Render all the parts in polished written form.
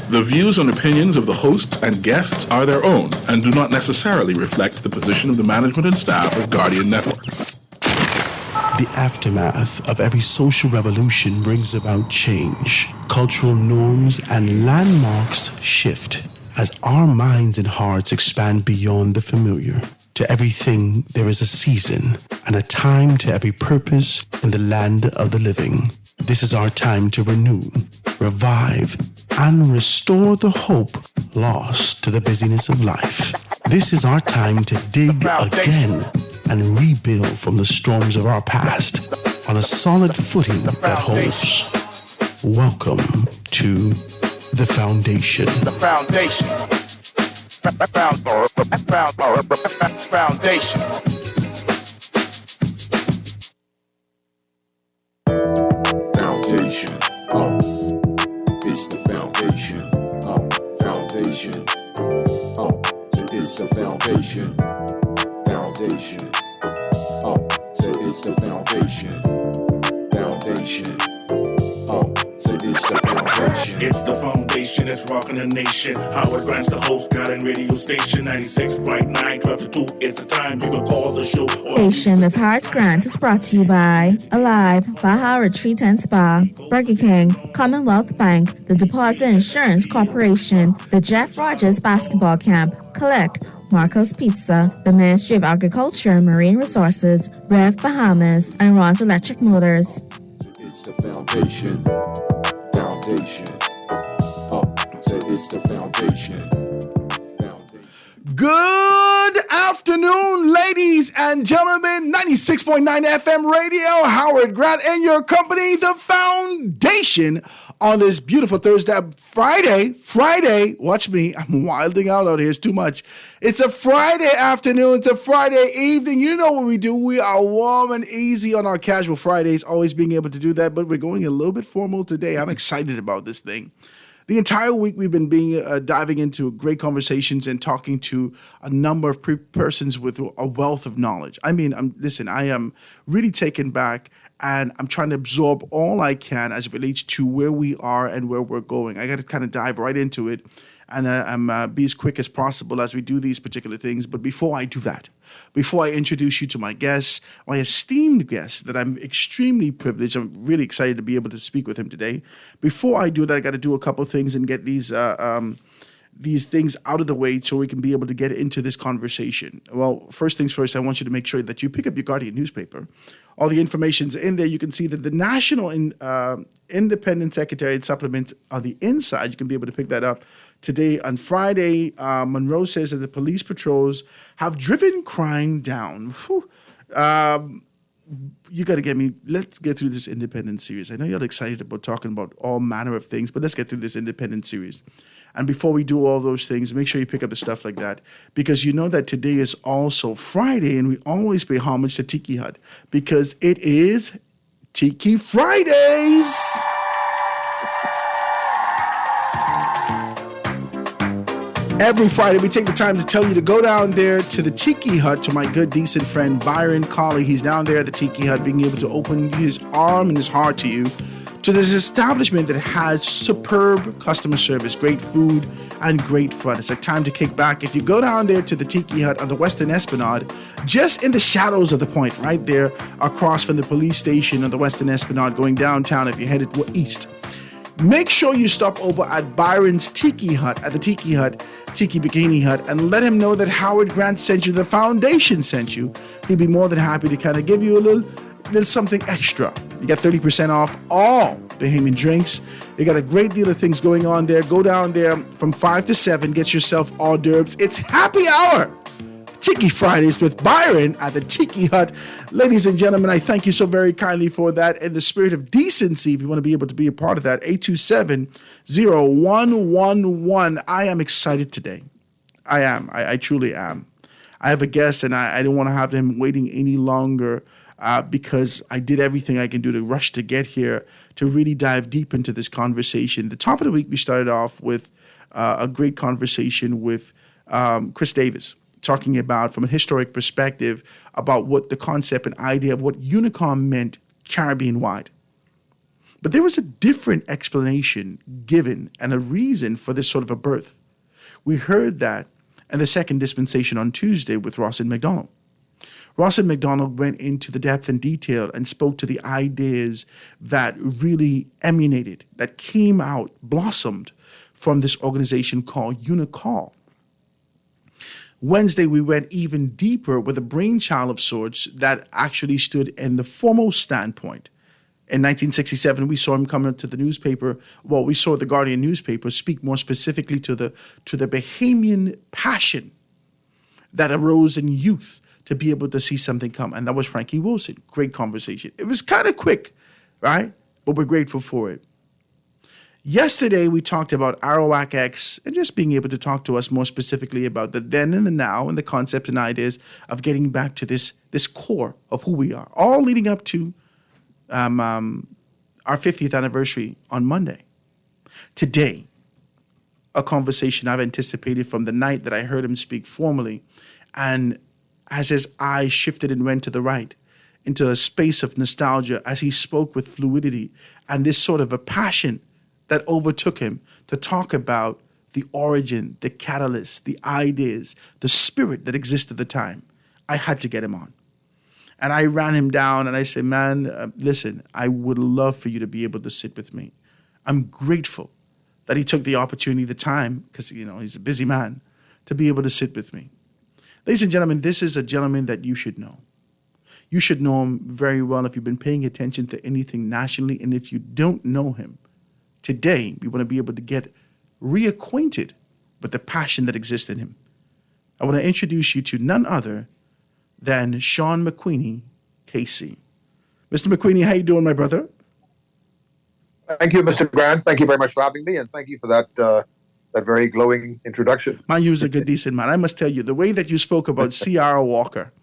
The views and opinions of the hosts and guests are their own and do not necessarily reflect the position of the management and staff of Guardian Network. The aftermath of every social revolution brings about change. Cultural norms and landmarks shift as our minds and hearts expand beyond the familiar. To everything, there is a season and a time to every purpose in the land of the living. This is our time to renew, revive, and restore the hope lost to the busyness of life. This is our time to dig again and rebuild from the storms of our past on a solid footing that holds. Welcome to The Foundation. The Foundation. Foundation. Foundation. It's the foundation. Foundation. So it's the foundation. Foundation. So it's the foundation. Foundation. So it's the foundation. It's the foundation that's rocking the nation. Howard Grant's the host, Guardian radio station 96.9, 12 to 2 is the time. You can call the show. Station with Howard Grant is brought to you by Alive, Baja Retreat and Spa, Burger King, Commonwealth Bank, the Deposit Insurance Corporation, the Jeff Rogers Basketball Camp, Click, Marco's Pizza, the Ministry of Agriculture and Marine Resources, Rev Bahamas, and Ron's Electric Motors. It's the foundation. Foundation. So it's the foundation. Good afternoon, ladies and gentlemen. 96.9 FM radio, Howard Grant and your company, The Foundation, on this beautiful Thursday, Friday, watch me, I'm wilding out here, it's too much. It's a Friday afternoon, it's a Friday evening. You know what we do, we are warm and easy on our casual Fridays, always being able to do that, but we're going a little bit formal today. I'm excited about this thing. The entire week we've been diving into great conversations and talking to a number of persons with a wealth of knowledge. I mean, I am really taken back, and I'm trying to absorb all I can as it relates to where we are and where we're going. I got to kind of dive right into it and be as quick as possible as we do these particular things. But before I do that, before I introduce you to my guest, my esteemed guest that I'm extremely privileged, I'm really excited to be able to speak with him today. Before I do that, I got to do a couple of things and get these things out of the way so we can be able to get into this conversation. Well, first things first, I want you to make sure that you pick up your Guardian newspaper. All the information's in there. You can see that the National Independent Secretariat supplements on the inside. You can be able to pick that up. Today, on Friday, Monroe says that the police patrols have driven crime down. You got to get me. Let's get through this independent series. I know you're excited about talking about all manner of things, but let's get through this independent series. And before we do all those things, make sure you pick up the stuff like that, because you know that today is also Friday, and we always pay homage to Tiki Hut because it is Tiki Fridays. Every Friday, we take the time to tell you to go down there to the Tiki Hut to my good, decent friend, Byron Colley. He's down there at the Tiki Hut, being able to open his arm and his heart to you, to this establishment that has superb customer service, great food, and great fun. It's a time to kick back. If you go down there to the Tiki Hut on the Western Esplanade, just in the shadows of the point, right there across from the police station on the Western Esplanade, going downtown if you're headed east, make sure you stop over at Byron's Tiki Hut, at the Tiki Hut, Tiki Bikini Hut, and let him know that Howard Grant sent you, the foundation sent you. He'd be more than happy to kind of give you a little something extra. You get 30% off all Bahamian drinks. They got a great deal of things going on there. Go down there from 5 to 7, get yourself hors d'oeuvres. It's happy hour. Tiki Fridays with Byron at the Tiki Hut. Ladies and gentlemen, I thank you so very kindly for that. In the spirit of decency, if you want to be able to be a part of that, 827-0111. I am excited today. I am. I truly am. I have a guest, and I don't want to have him waiting any longer because I did everything I can do to rush to get here to really dive deep into this conversation. The top of the week, we started off with a great conversation with Chris Davis, talking about, from a historic perspective, about what the concept and idea of what Unicom meant Caribbean-wide. But there was a different explanation given and a reason for this sort of a birth. We heard that in the second dispensation on Tuesday with Rawson McDonald. Rawson McDonald went into the depth and detail and spoke to the ideas that really emanated, that came out, blossomed from this organization called Unicall. Wednesday, we went even deeper with a brainchild of sorts that actually stood in the foremost standpoint. In 1967, we saw him come into the newspaper. Well, we saw the Guardian newspaper speak more specifically to the Bahamian passion that arose in youth to be able to see something come. And that was Frankie Wilson. Great conversation. It was kind of quick, right? But we're grateful for it. Yesterday, we talked about Arawak X and just being able to talk to us more specifically about the then and the now and the concepts and ideas of getting back to this core of who we are, all leading up to our 50th anniversary on Monday. Today, a conversation I've anticipated from the night that I heard him speak formally, and as his eyes shifted and went to the right into a space of nostalgia as he spoke with fluidity and this sort of a passion that overtook him to talk about the origin, the catalyst, the ideas, the spirit that existed at the time, I had to get him on. And I ran him down and I said, man, listen, I would love for you to be able to sit with me. I'm grateful that he took the opportunity, the time, because, he's a busy man, to be able to sit with me. Ladies and gentlemen, this is a gentleman that you should know. You should know him very well if you've been paying attention to anything nationally. And if you don't know him, today we want to be able to get reacquainted with the passion that exists in him. I want to introduce you to none other than Sean McQueenie, KC. Mr. McQueenie, how you doing, my brother? Thank you, Mr. Grant. Thank you very much for having me, and thank you for that very glowing introduction. Man, you're a good, decent man. I must tell you, the way that you spoke about C.R. Walker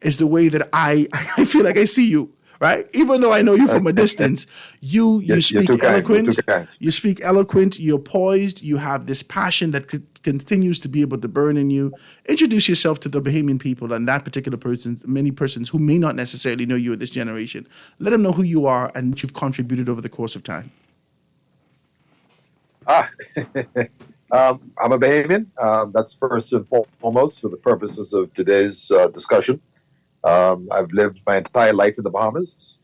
is the way that I feel like I see you, right? Even though I know you from a distance, you speak eloquent. You speak eloquent. You're poised. You have this passion that continues to be able to burn in you. Introduce yourself to the Bahamian people and that particular person, many persons who may not necessarily know you at this generation. Let them know who you are and what you've contributed over the course of time. I'm a Bahamian. That's first and foremost for the purposes of today's discussion. I've lived my entire life in the Bahamas.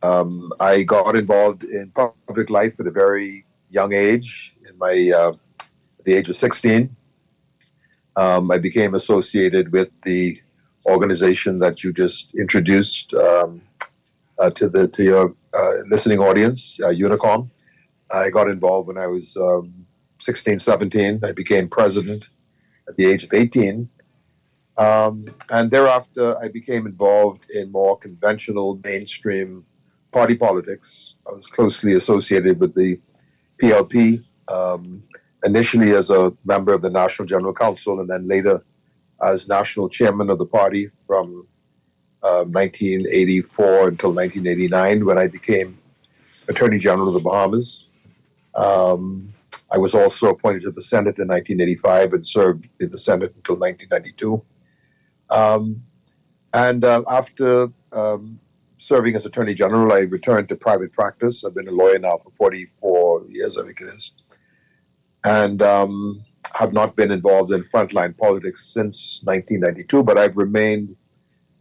I got involved in public life at a very young age. At the age of 16, I became associated with the organization that you just introduced to your listening audience, Unicom. I got involved when I was 16, 17. I became president at the age of 18. And thereafter, I became involved in more conventional mainstream party politics. I was closely associated with the PLP, initially as a member of the National General Council, and then later as national chairman of the party from 1984 until 1989, when I became Attorney General of the Bahamas. I was also appointed to the Senate in 1985 and served in the Senate until 1992. After serving as Attorney General, I returned to private practice. I've been a lawyer now for 44 years, I think it is, and have not been involved in frontline politics since 1992. But I've remained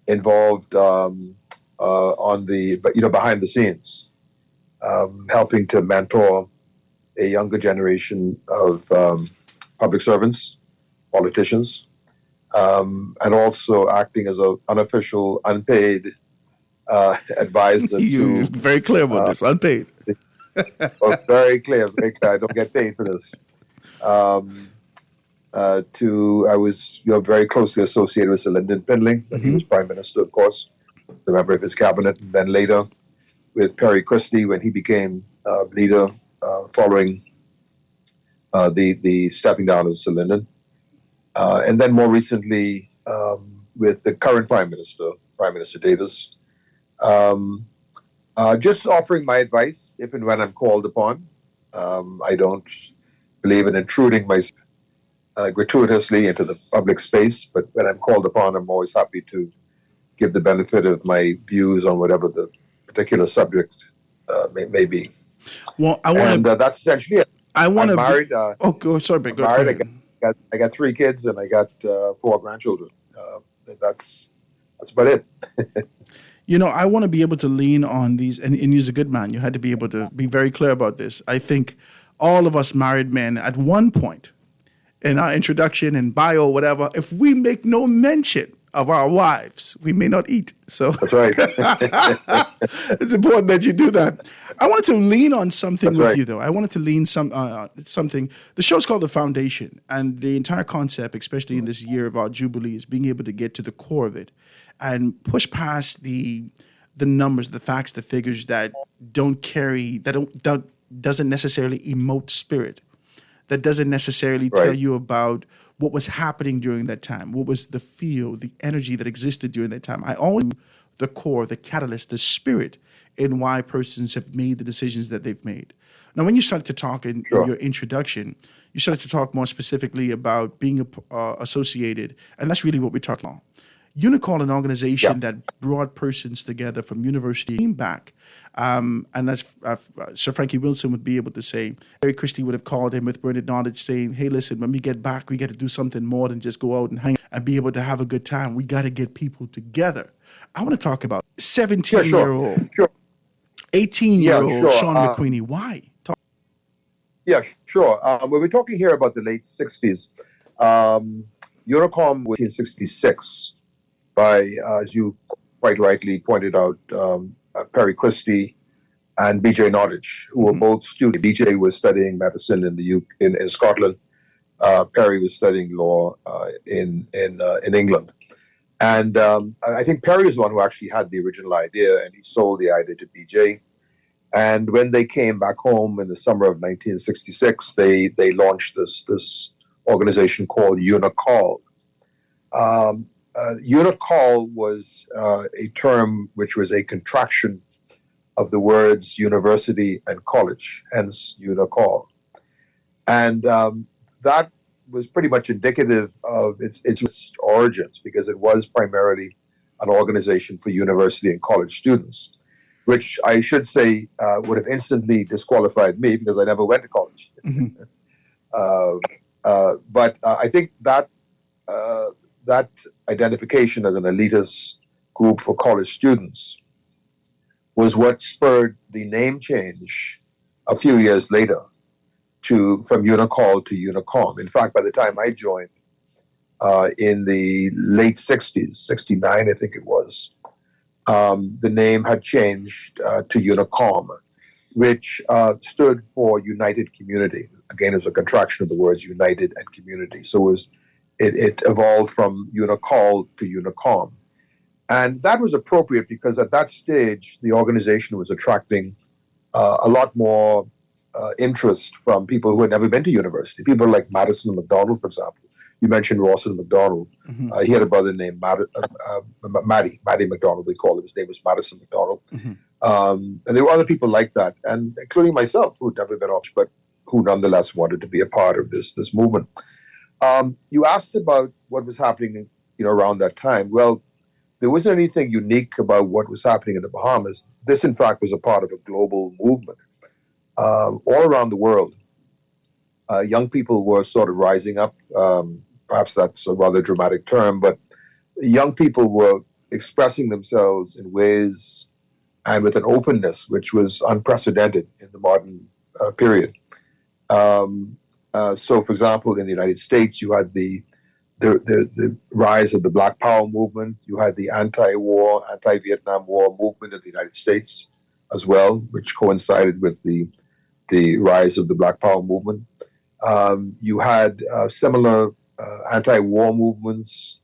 involved behind the scenes, helping to mentor a younger generation of public servants, politicians, and also acting as an unofficial, unpaid advisor. You're very clear about this, unpaid. Very clear. I don't get paid for this. I was very closely associated with Sir Lyndon Pindling when he was Prime Minister, of course, a member of his cabinet, and then later with Perry Christie when he became leader following the stepping down of Sir Lyndon. And then more recently with the current Prime Minister Davis, just offering my advice if and when I'm called upon. I don't believe in intruding myself gratuitously into the public space, but when I'm called upon, I'm always happy to give the benefit of my views on whatever the particular subject may be. Well, I And want to. that's essentially it. I want I'm to. married. Oh, go. Sorry, Ben. Go Married. ahead. I got 3 kids and I got 4 grandchildren. That's about it. You know, I want to be able to lean on these, and you're a good man. You had to be able to be very clear about this. I think all of us married men at one point in our introduction and bio, whatever, if we make no mention of our wives, we may not eat. So That's right. it's important that you do that. I wanted to lean on something That's with right. you, though. I wanted to lean something. The show's called The Foundation, and the entire concept, especially in this year of our jubilee, is being able to get to the core of it and push past the numbers, the facts, the figures that don't carry, that doesn't necessarily emote spirit, that doesn't necessarily tell Right. you about what was happening during that time, what was the feel, the energy that existed during that time. I always the core, the catalyst, the spirit in why persons have made the decisions that they've made. Now, when you started to talk in Sure. your introduction, you started to talk more specifically about being associated, and that's really what we're talking about. Unicall, an organization Yeah. that brought persons together from university came back. And as Sir Frankie Wilson would be able to say, Harry Christie would have called him with brilliant knowledge saying, hey, listen, when we get back, we got to do something more than just go out and hang and be able to have a good time. We got to get people together. I want to talk about 17-year-old, Sure. 18-year-old Yeah, sure. Sean McQueenie. Why? Yeah, sure. When we're talking here about the late 60s, Unicom was 1966 by, as you quite rightly pointed out, Perry Christie and B.J. Nottage, who were both students. B.J. was studying medicine in Scotland. Perry was studying law in England. And I think Perry was the one who actually had the original idea, and he sold the idea to B.J. And when they came back home in the summer of 1966, they launched this organization called Unicall. Unicall was a term which was a contraction of the words university and college, hence Unicall. And that was pretty much indicative of its origins, because it was primarily an organization for university and college students, which I should say would have instantly disqualified me because I never went to college. But I think that that identification as an elitist group for college students was what spurred the name change a few years later from Unicall to Unicom. In fact, by the time I joined in the late 60s, 69 I think it was, the name had changed to Unicom, which stood for United Community. Again, it's a contraction of the words United and Community. So it evolved from Unicall to Unicom. And that was appropriate because at that stage, the organization was attracting a lot more interest from people who had never been to university. People like Madison McDonald, for example. You mentioned Rawson McDonald. He had a brother named Matty McDonald, we call him. His name was Madison McDonald. And there were other people like that, and including myself, who had never been off, but who nonetheless wanted to be a part of this movement. You asked about what was happening, around that time. Well, there wasn't anything unique about what was happening in the Bahamas. This, in fact, was a part of a global movement all around the world. Young people were sort of rising up. Perhaps that's a rather dramatic term, but young people were expressing themselves in ways and with an openness which was unprecedented in the modern period. So, for example, in the United States, you had the rise of the Black Power movement. You had the anti-war, anti-Vietnam War movement in the United States as well, which coincided with the rise of the Black Power movement. You had similar anti-war movements,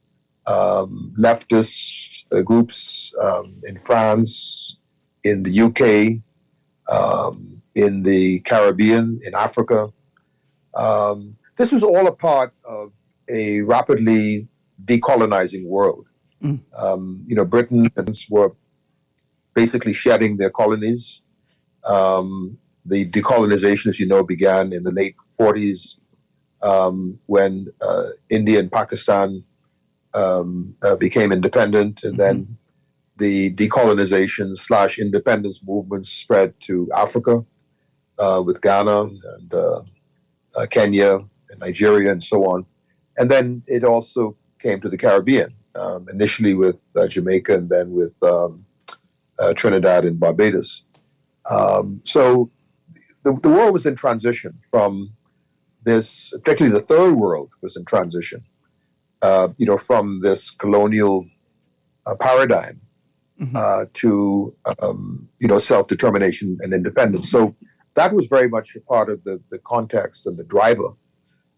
leftist groups in France, in the UK, in the Caribbean, in Africa. This was all a part of a rapidly decolonizing world. Britons were basically shedding their colonies. The decolonization, as you know, began in the late 40s when India and Pakistan became independent, and then the decolonization / independence movements spread to Africa with Ghana and Kenya and Nigeria and so on. And then it also came to the Caribbean, initially with Jamaica and then with Trinidad and Barbados. So the world was in transition from this, particularly the third world was in transition, from this colonial paradigm to, self-determination and independence. So that was very much a part of the context and the driver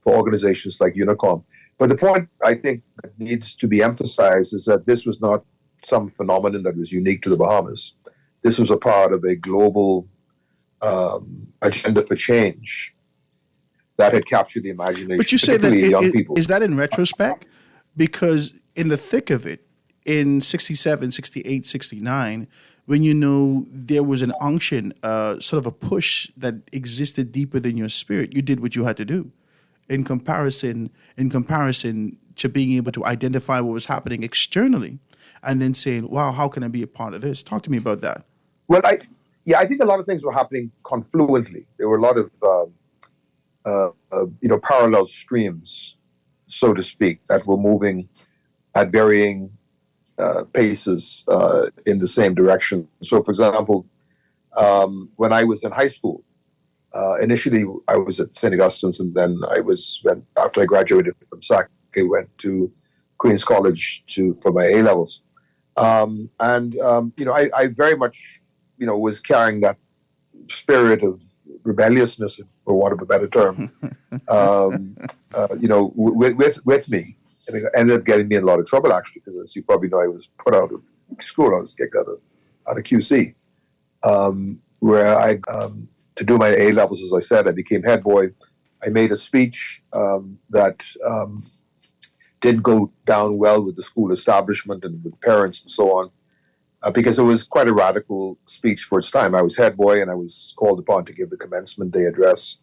for organizations like UNICOM. But the point I think that needs to be emphasized is that this was not some phenomenon that was unique to the Bahamas. This was a part of a global agenda for change that had captured the imagination, But you say that particularly young people. is that in retrospect? Because in the thick of it, in 67, 68, 69, when there was an unction, sort of a push that existed deeper than your spirit, you did what you had to do. In comparison to being able to identify what was happening externally and then saying, wow, how can I be a part of this? Talk to me about that. Well, I think a lot of things were happening confluently. There were a lot of, parallel streams, so to speak, that were moving at varying paces in the same direction. So, for example, when I was in high school, initially I was at St. Augustine's, and then after I graduated from SAC, I went to Queen's College for my A-levels. I very much, was carrying that spirit of rebelliousness, for want of a better term, with me. And it ended up getting me in a lot of trouble, actually, because as you probably know, I was put out of school. I was kicked out of QC, where to do my A-levels, as I said, I became head boy. I made a speech that didn't go down well with the school establishment and with parents and so on, because it was quite a radical speech for its time. I was head boy, and I was called upon to give the commencement day address,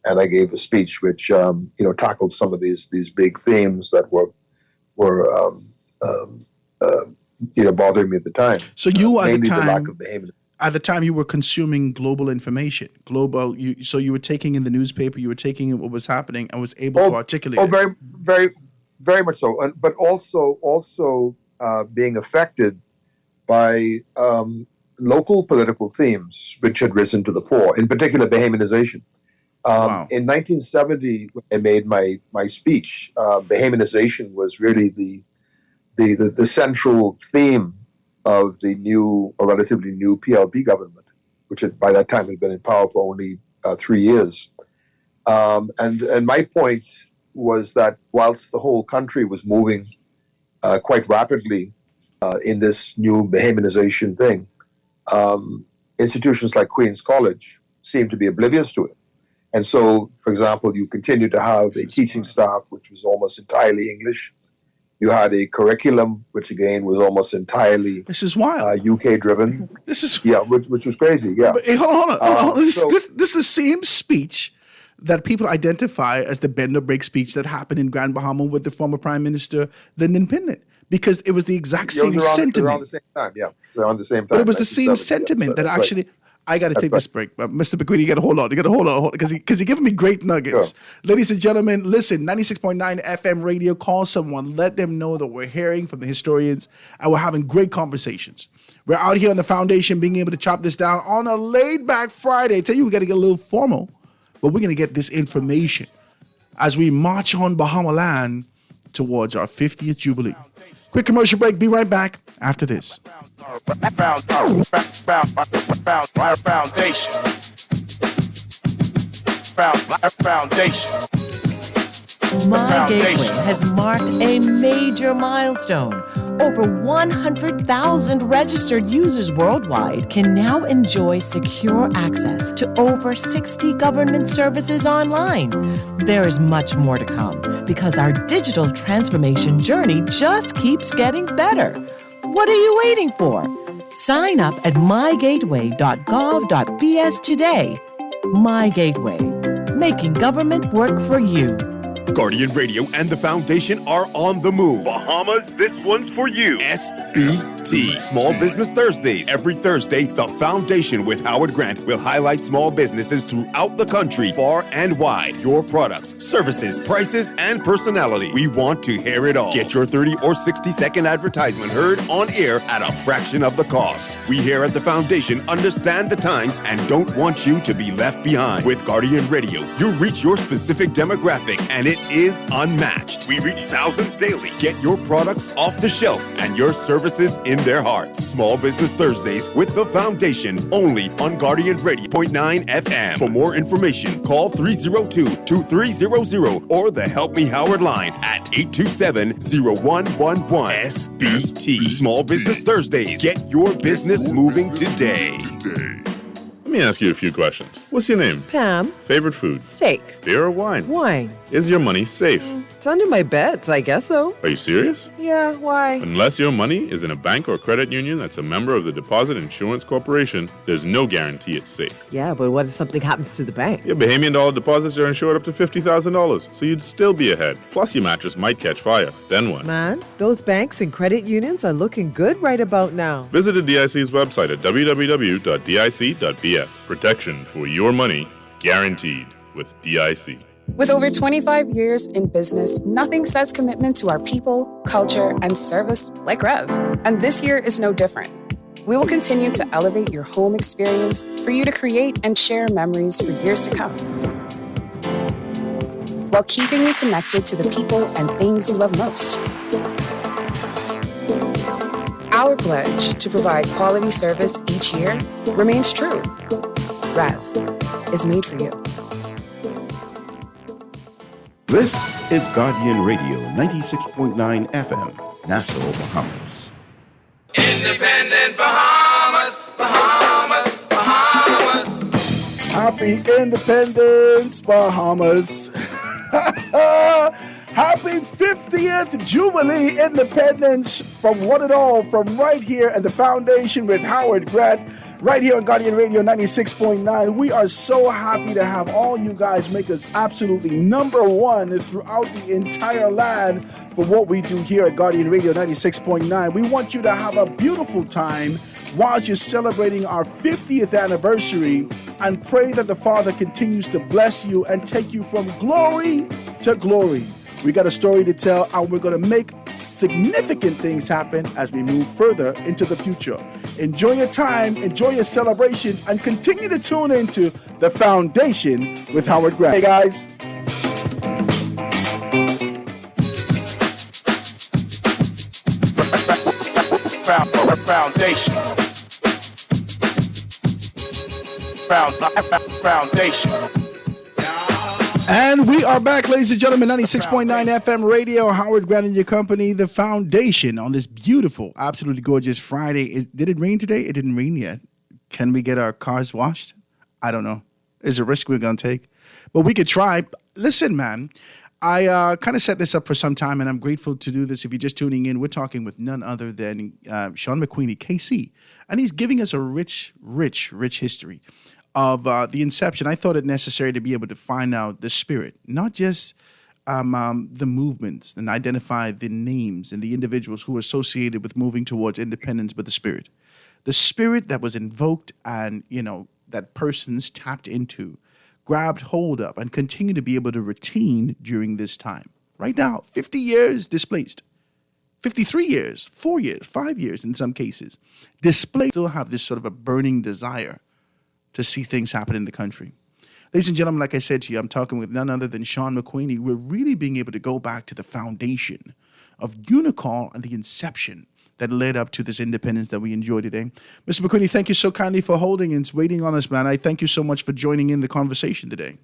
and I gave a speech which tackled some of these big themes that were bothering me at the time. So you at the namely time, the lack of behavior. At the time, you were consuming global information. So you were taking in the newspaper, you were taking in what was happening, and was able to articulate. Oh, very, very, very much so. But also being affected by local political themes which had risen to the fore. In particular, Bahamianization. Wow. In 1970, when I made my speech, Bahamianization was really the central theme of the new or relatively new PLP government, which by that time had been in power for only 3 years. And my point was that whilst the whole country was moving quite rapidly in this new Bahamianization thing, institutions like Queen's College seemed to be oblivious to it. And so, for example, you continued to have a teaching staff which was almost entirely English. You had a curriculum which, again, was almost entirely This is wild. UK driven. This is which was crazy. Yeah. But, hey, hold on. This so- is the same speech that people identify as the bend or break speech that happened in Grand Bahama with the former Prime Minister Lyndon Pinlett, because it was the exact same They're sentiment. around the same time. Yeah, they're on the same time. But it was the same 1970, sentiment that that's right. actually. I got to take this break, but Mr. McQueen, you got to hold on. Because you're giving me great nuggets. Sure. Ladies and gentlemen, listen, 96.9 FM radio, call someone, let them know that we're hearing from the historians and we're having great conversations. We're out here on the foundation being able to chop this down on a laid-back Friday. I tell you, we got to get a little formal, but we're going to get this information as we march on Bahama land towards our 50th Jubilee. Quick commercial break. Be right back after this. Foundation. My Gateway has marked a major milestone. Over 100,000 registered users worldwide can now enjoy secure access to over 60 government services online. There is much more to come because our digital transformation journey just keeps getting better. What are you waiting for? Sign up at mygateway.gov.bs today. My Gateway, making government work for you. Guardian Radio and the Foundation are on the move. Bahamas, this one's for you. SBT, Small Business Thursdays. Every Thursday, the Foundation with Howard Grant will highlight small businesses throughout the country, far and wide. Your products, services, prices, and personality. We want to hear it all. Get your 30 or 60-second advertisement heard on air at a fraction of the cost. We here at the Foundation understand the times and don't want you to be left behind. With Guardian Radio, you reach your specific demographic and it is unmatched. We reach thousands daily. Get your products off the shelf and your services in their hearts. Small Business Thursdays with the Foundation, only on Guardian Radio 0.9 FM. For more information, call 302-2300 or the Help Me Howard line at 827-0111. SBT, Small Business Thursdays. Get your business moving today. Let me ask you a few questions. What's your name? Pam. Favorite food? Steak. Beer or wine? Wine. Is your money safe? It's under my bed, so I guess so. Are you serious? Yeah, why? Unless your money is in a bank or credit union that's a member of the Deposit Insurance Corporation, there's no guarantee it's safe. Yeah, but what if something happens to the bank? Your Bahamian dollar deposits are insured up to $50,000, so you'd still be ahead. Plus, your mattress might catch fire. Then what? Man, those banks and credit unions are looking good right about now. Visit the DIC's website at www.dic.bs. Protection for your money, guaranteed with DIC. With over 25 years in business, nothing says commitment to our people, culture, and service like Rev. And this year is no different. We will continue to elevate your home experience for you to create and share memories for years to come, while keeping you connected to the people and things you love most. Our pledge to provide quality service each year remains true. Rev is made for you. This is Guardian Radio 96.9 FM, Nassau, Bahamas. Independent Bahamas, Bahamas, Bahamas. Happy Independence, Bahamas. Happy 50th Jubilee Independence from one and all, from right here at the Foundation with Howard Grant, right here on Guardian Radio 96.9. We are so happy to have all you guys make us absolutely number one throughout the entire land for what we do here at Guardian Radio 96.9. We want you to have a beautiful time while you're celebrating our 50th anniversary, and pray that the Father continues to bless you and take you from glory to glory. We got a story to tell, and we're going to make significant things happen as we move further into the future. Enjoy your time, enjoy your celebrations, and continue to tune into The Foundation with Howard Grant. Hey, guys. Foundation. Foundation. And we are back, ladies and gentlemen, 96.9 FM radio. Howard Grant and your company, The Foundation, on this beautiful, absolutely gorgeous Friday. Did it rain today? It didn't rain yet. Can we get our cars washed? I don't know. It's a risk we're going to take. But we could try. Listen, man, I kind of set this up for some time, and I'm grateful to do this. If you're just tuning in, we're talking with none other than Sean McQueenie, KC. And he's giving us a rich history of the inception. I thought it necessary to be able to find out the spirit, not just the movements, and identify the names and the individuals who are associated with moving towards independence, but the spirit that was invoked and, that persons tapped into, grabbed hold of, and continue to be able to retain during this time. Right now, 50 years displaced. 53 years, 4 years, 5 years in some cases. Displaced, still have this sort of a burning desire to see things happen in the country. Ladies and gentlemen, like I said to you, I'm talking with none other than Sean McQueenie. We're really being able to go back to the foundation of Unicall and the inception that led up to this independence that we enjoy today. Mr. McQueenie, thank you so kindly for holding and waiting on us, man. I thank you so much for joining in the conversation today.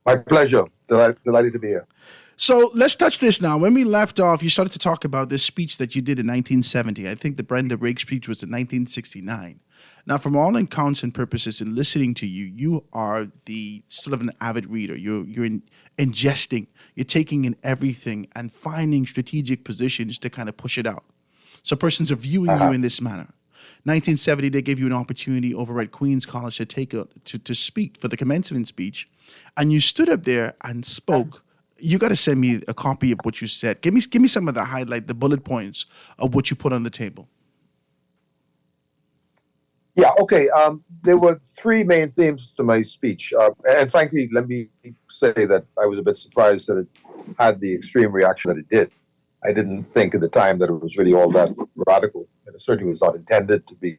My pleasure. Delighted to be here. So let's touch this now. When we left off, you started to talk about this speech that you did in 1970. I think the Brenda Briggs speech was in 1969. Now, from all accounts and purposes, in listening to you, you are the sort of an avid reader. You're ingesting, you're taking in everything and finding strategic positions to kind of push it out. So persons are viewing you in this manner. 1970, they gave you an opportunity over at Queen's College to speak for the commencement speech, and you stood up there and spoke You got to send me a copy of what you said. Give me some of the highlight, the bullet points of what you put on the table. Yeah, okay. There were three main themes to my speech. And frankly, let me say that I was a bit surprised that it had the extreme reaction that it did. I didn't think at the time that it was really all that radical. And it certainly was not intended to be,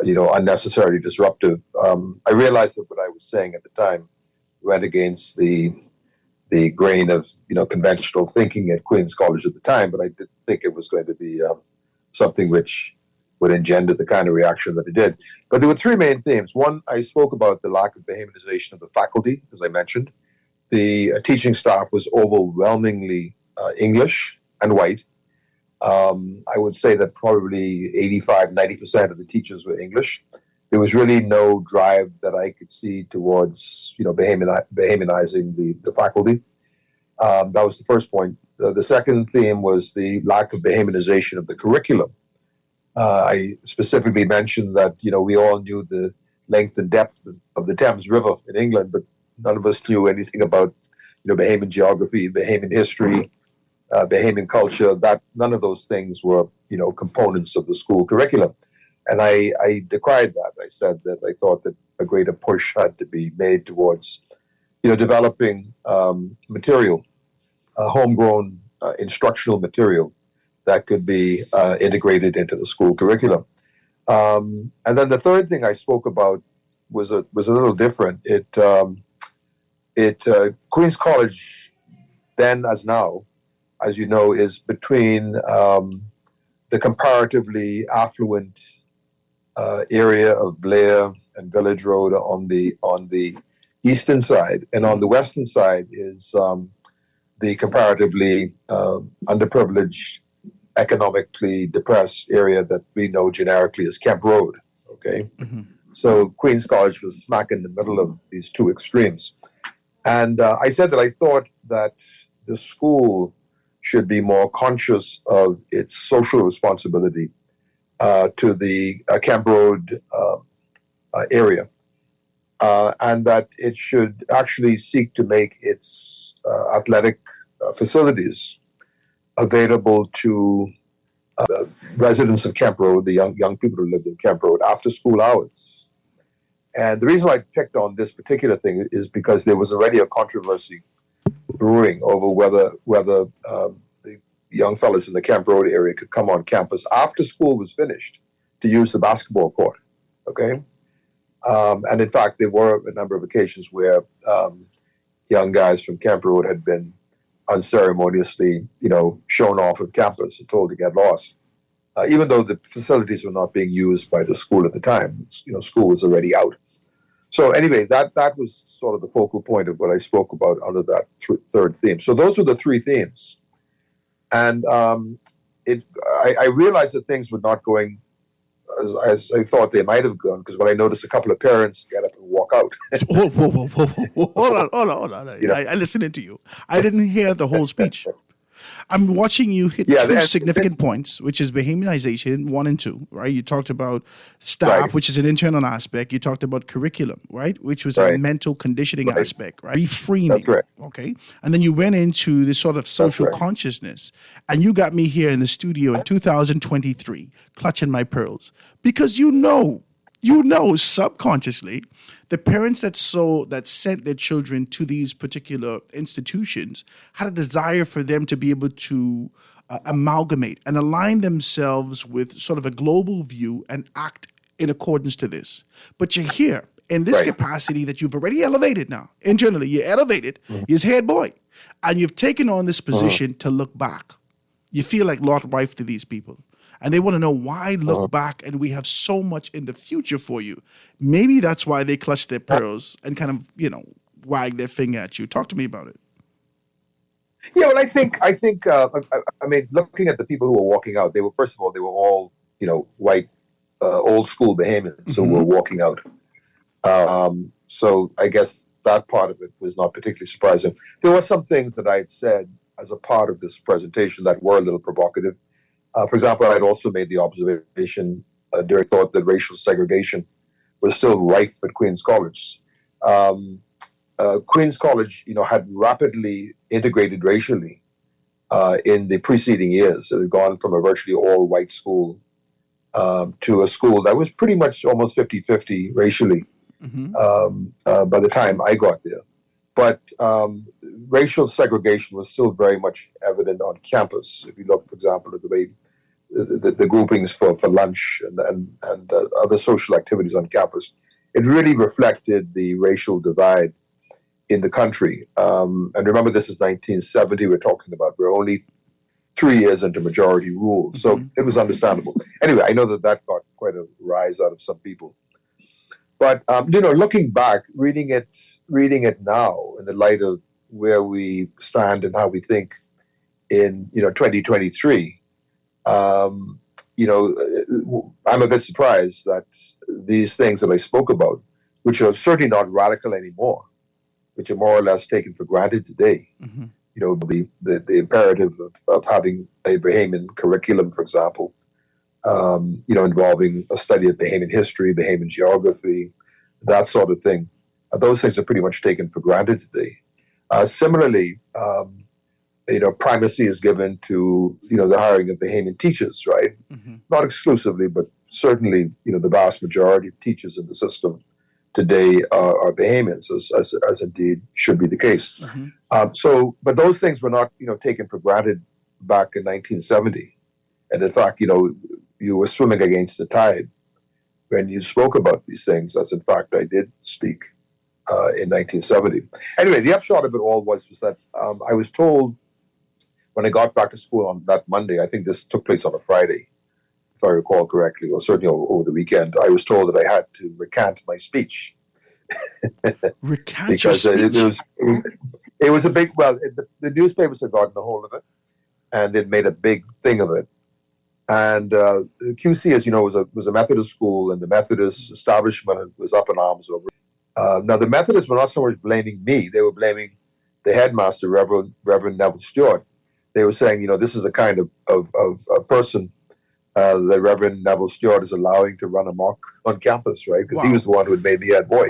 unnecessarily disruptive. I realized that what I was saying at the time went against the grain of, conventional thinking at Queen's College at the time, but I didn't think it was going to be something which would engender the kind of reaction that it did. But there were three main themes. One, I spoke about the lack of Bahamianization of the faculty, as I mentioned. The teaching staff was overwhelmingly English and white. I would say that probably 85-90% of the teachers were English. There was really no drive that I could see towards, Bahamianizing the faculty. That was the first point. The second theme was the lack of Bahamianization of the curriculum. I specifically mentioned that, we all knew the length and depth of the Thames River in England, but none of us knew anything about, Bahamian geography, Bahamian history, Bahamian culture. That none of those things were, components of the school curriculum. And I decried that. I said that I thought that a greater push had to be made towards, developing material, homegrown instructional material that could be integrated into the school curriculum. And then the third thing I spoke about was a little different. Queen's College, then as now, as you know, is between the comparatively affluent area of Blair and Village Road on the eastern side, and on the western side is the comparatively underprivileged, economically depressed area that we know generically as Kemp Road. Okay, so Queen's College was smack in the middle of these two extremes, and I said that I thought that the school should be more conscious of its social responsibility to the Kemp Road area, and that it should actually seek to make its athletic facilities available to residents of Kemp Road, the young people who lived in Kemp Road, after school hours. And the reason why I picked on this particular thing is because there was already a controversy brewing over whether the young fellas in the Kemp Road area could come on campus after school was finished to use the basketball court. Okay, and in fact, there were a number of occasions where young guys from Kemp Road had been unceremoniously, shown off of campus and told to get lost, even though the facilities were not being used by the school at the time. School was already out. So anyway, that was sort of the focal point of what I spoke about under that third theme. So those were the three themes, and I realized that things were not going as I thought they might have gone, because when I noticed a couple of parents get up and walk out. Whoa. Hold on. I listened to you. I didn't hear the whole speech. I'm watching you hit two significant points, which is Bahamianization 1 and 2, right? You talked about staff, which is an internal aspect. You talked about curriculum, right? Which was a mental conditioning aspect, right? Reframing. That's right. Okay. And then you went into this sort of social consciousness. And you got me here in the studio in 2023, clutching my pearls. Because you know subconsciously, the parents that sent their children to these particular institutions had a desire for them to be able to amalgamate and align themselves with sort of a global view and act in accordance to this. But you're here in this capacity that you've already elevated now. Internally, you're elevated. You're head boy. And you've taken on this position to look back. You feel like Lord wife to these people. And they want to know why look back, and we have so much in the future for you. Maybe that's why they clutch their pearls and kind of, wag their finger at you. Talk to me about it. Yeah, well, I think, looking at the people who were walking out, they were all, white, old school Bahamians who were walking out. So I guess that part of it was not particularly surprising. There were some things that I had said as a part of this presentation that were a little provocative. For example, I had also made the observation during thought that racial segregation was still rife at Queen's College. Queens College, had rapidly integrated racially in the preceding years. It had gone from a virtually all-white school to a school that was pretty much almost 50-50 racially by the time I got there. But racial segregation was still very much evident on campus. If you look, for example, at the way the groupings for lunch and other social activities on campus, it really reflected the racial divide in the country. And remember, this is 1970 we're talking about. We're only 3 years into majority rule. So it was understandable. Anyway, I know that got quite a rise out of some people. But, looking back, reading it now in the light of where we stand and how we think in, 2023, I'm a bit surprised that these things that I spoke about, which are certainly not radical anymore, which are more or less taken for granted today, the imperative of having a Bahamian curriculum, for example, involving a study of Bahamian history, Bahamian geography, that sort of thing. Those things are pretty much taken for granted today. Similarly, primacy is given to, the hiring of Bahamian teachers, right? Not exclusively, but certainly, the vast majority of teachers in the system today are Bahamians, as indeed should be the case. But those things were not, taken for granted back in 1970. And in fact, you were swimming against the tide when you spoke about these things, as in fact I did speak in 1970. Anyway, the upshot of it all was that I was told when I got back to school on that Monday, I think this took place on a Friday, if I recall correctly, or certainly over the weekend, I was told that I had to recant my speech. Recant your speech? It was a big, the newspapers had gotten a hold of it, and they'd made a big thing of it. And QC, as you know, was a Methodist school, and the Methodist establishment was up in arms over it. Now, the Methodists were not so much blaming me. They were blaming the headmaster, Reverend Neville Stewart. They were saying, this is the kind of person that Reverend Neville Stewart is allowing to run amok on campus, right? Because he was the one who had made me head boy.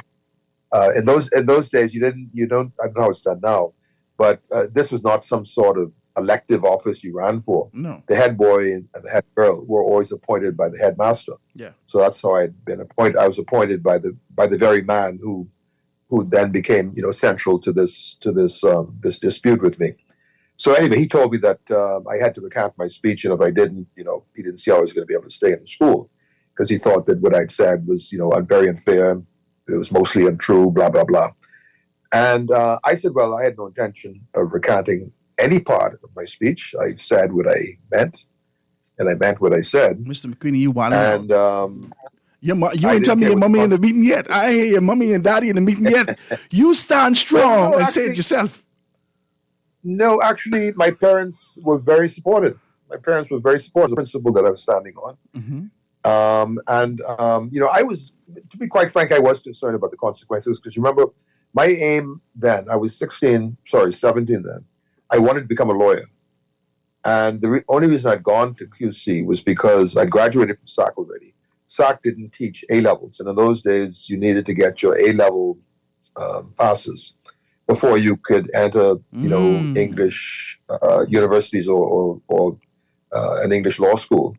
In those days, I don't know how it's done now, but this was not some sort of elective office you ran for. No. The head boy and the head girl were always appointed by the headmaster. Yeah. So that's how I'd been appointed. I was appointed by the very man who then became central to this dispute with me. So anyway, he told me that I had to recant my speech, and if I didn't, he didn't see how I was going to be able to stay in the school, because he thought that what I'd said was very unfair. It was mostly untrue, blah blah blah. And I said, well, I had no intention of recanting any part of my speech. I said what I meant, and I meant what I said. Mr. McQueenie, you wild. And you ain't tell me your mommy in the meeting yet. I ain't hear your mommy and daddy in the meeting yet. You stand strong and say it yourself. No, actually, my parents were very supportive. My parents were very supportive of the principle that I was standing on. I was, to be quite frank, I was concerned about the consequences, because remember, my aim then, I was 17 then, I wanted to become a lawyer. And the only reason I'd gone to QC was because I graduated from SAC already. SAC didn't teach A-levels, and in those days, you needed to get your A-level passes before you could enter, English universities or an English law school.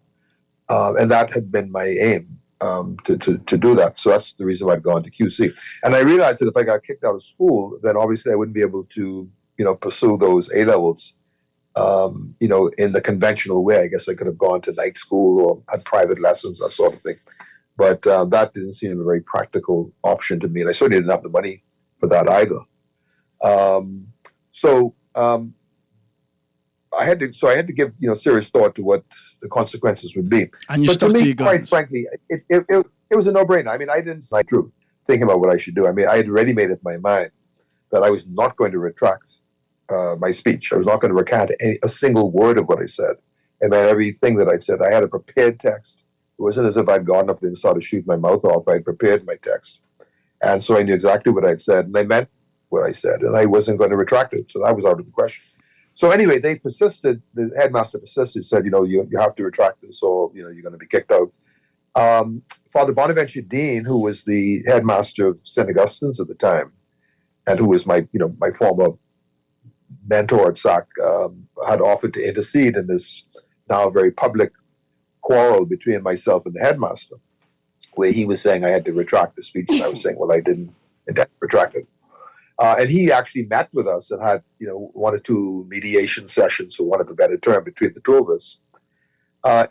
And that had been my aim, to do that. So that's the reason why I'd gone to QC. And I realized that if I got kicked out of school, then obviously I wouldn't be able to, pursue those A-levels, in the conventional way. I guess I could have gone to night school or had private lessons, that sort of thing. But that didn't seem a very practical option to me. And I certainly didn't have the money for that either. I had to give serious thought to what the consequences would be. And you but stuck to me, to your guns. quite frankly, it was a no-brainer. I mean, I didn't like truth thinking about what I should do. I mean, I had already made up my mind that I was not going to retract my speech. I was not going to recant a single word of what I said. And then everything that I said, I had a prepared text. It wasn't as if I'd gone up there and started shooting my mouth off. I had prepared my text. And so I knew exactly what I'd said, and I meant what I said, and I wasn't going to retract it. So that was out of the question. So anyway, they persisted. The headmaster persisted, said, you have to retract this, or you're going to be kicked out. Father Bonaventure Dean, who was the headmaster of St. Augustine's at the time, and who was my former mentor at SAC, had offered to intercede in this now very public quarrel between myself and the headmaster, where he was saying I had to retract the speech, and I was saying, well, I didn't intend to retract it. And he actually met with us and had, one or two mediation sessions, for want of a better term, between the two of us.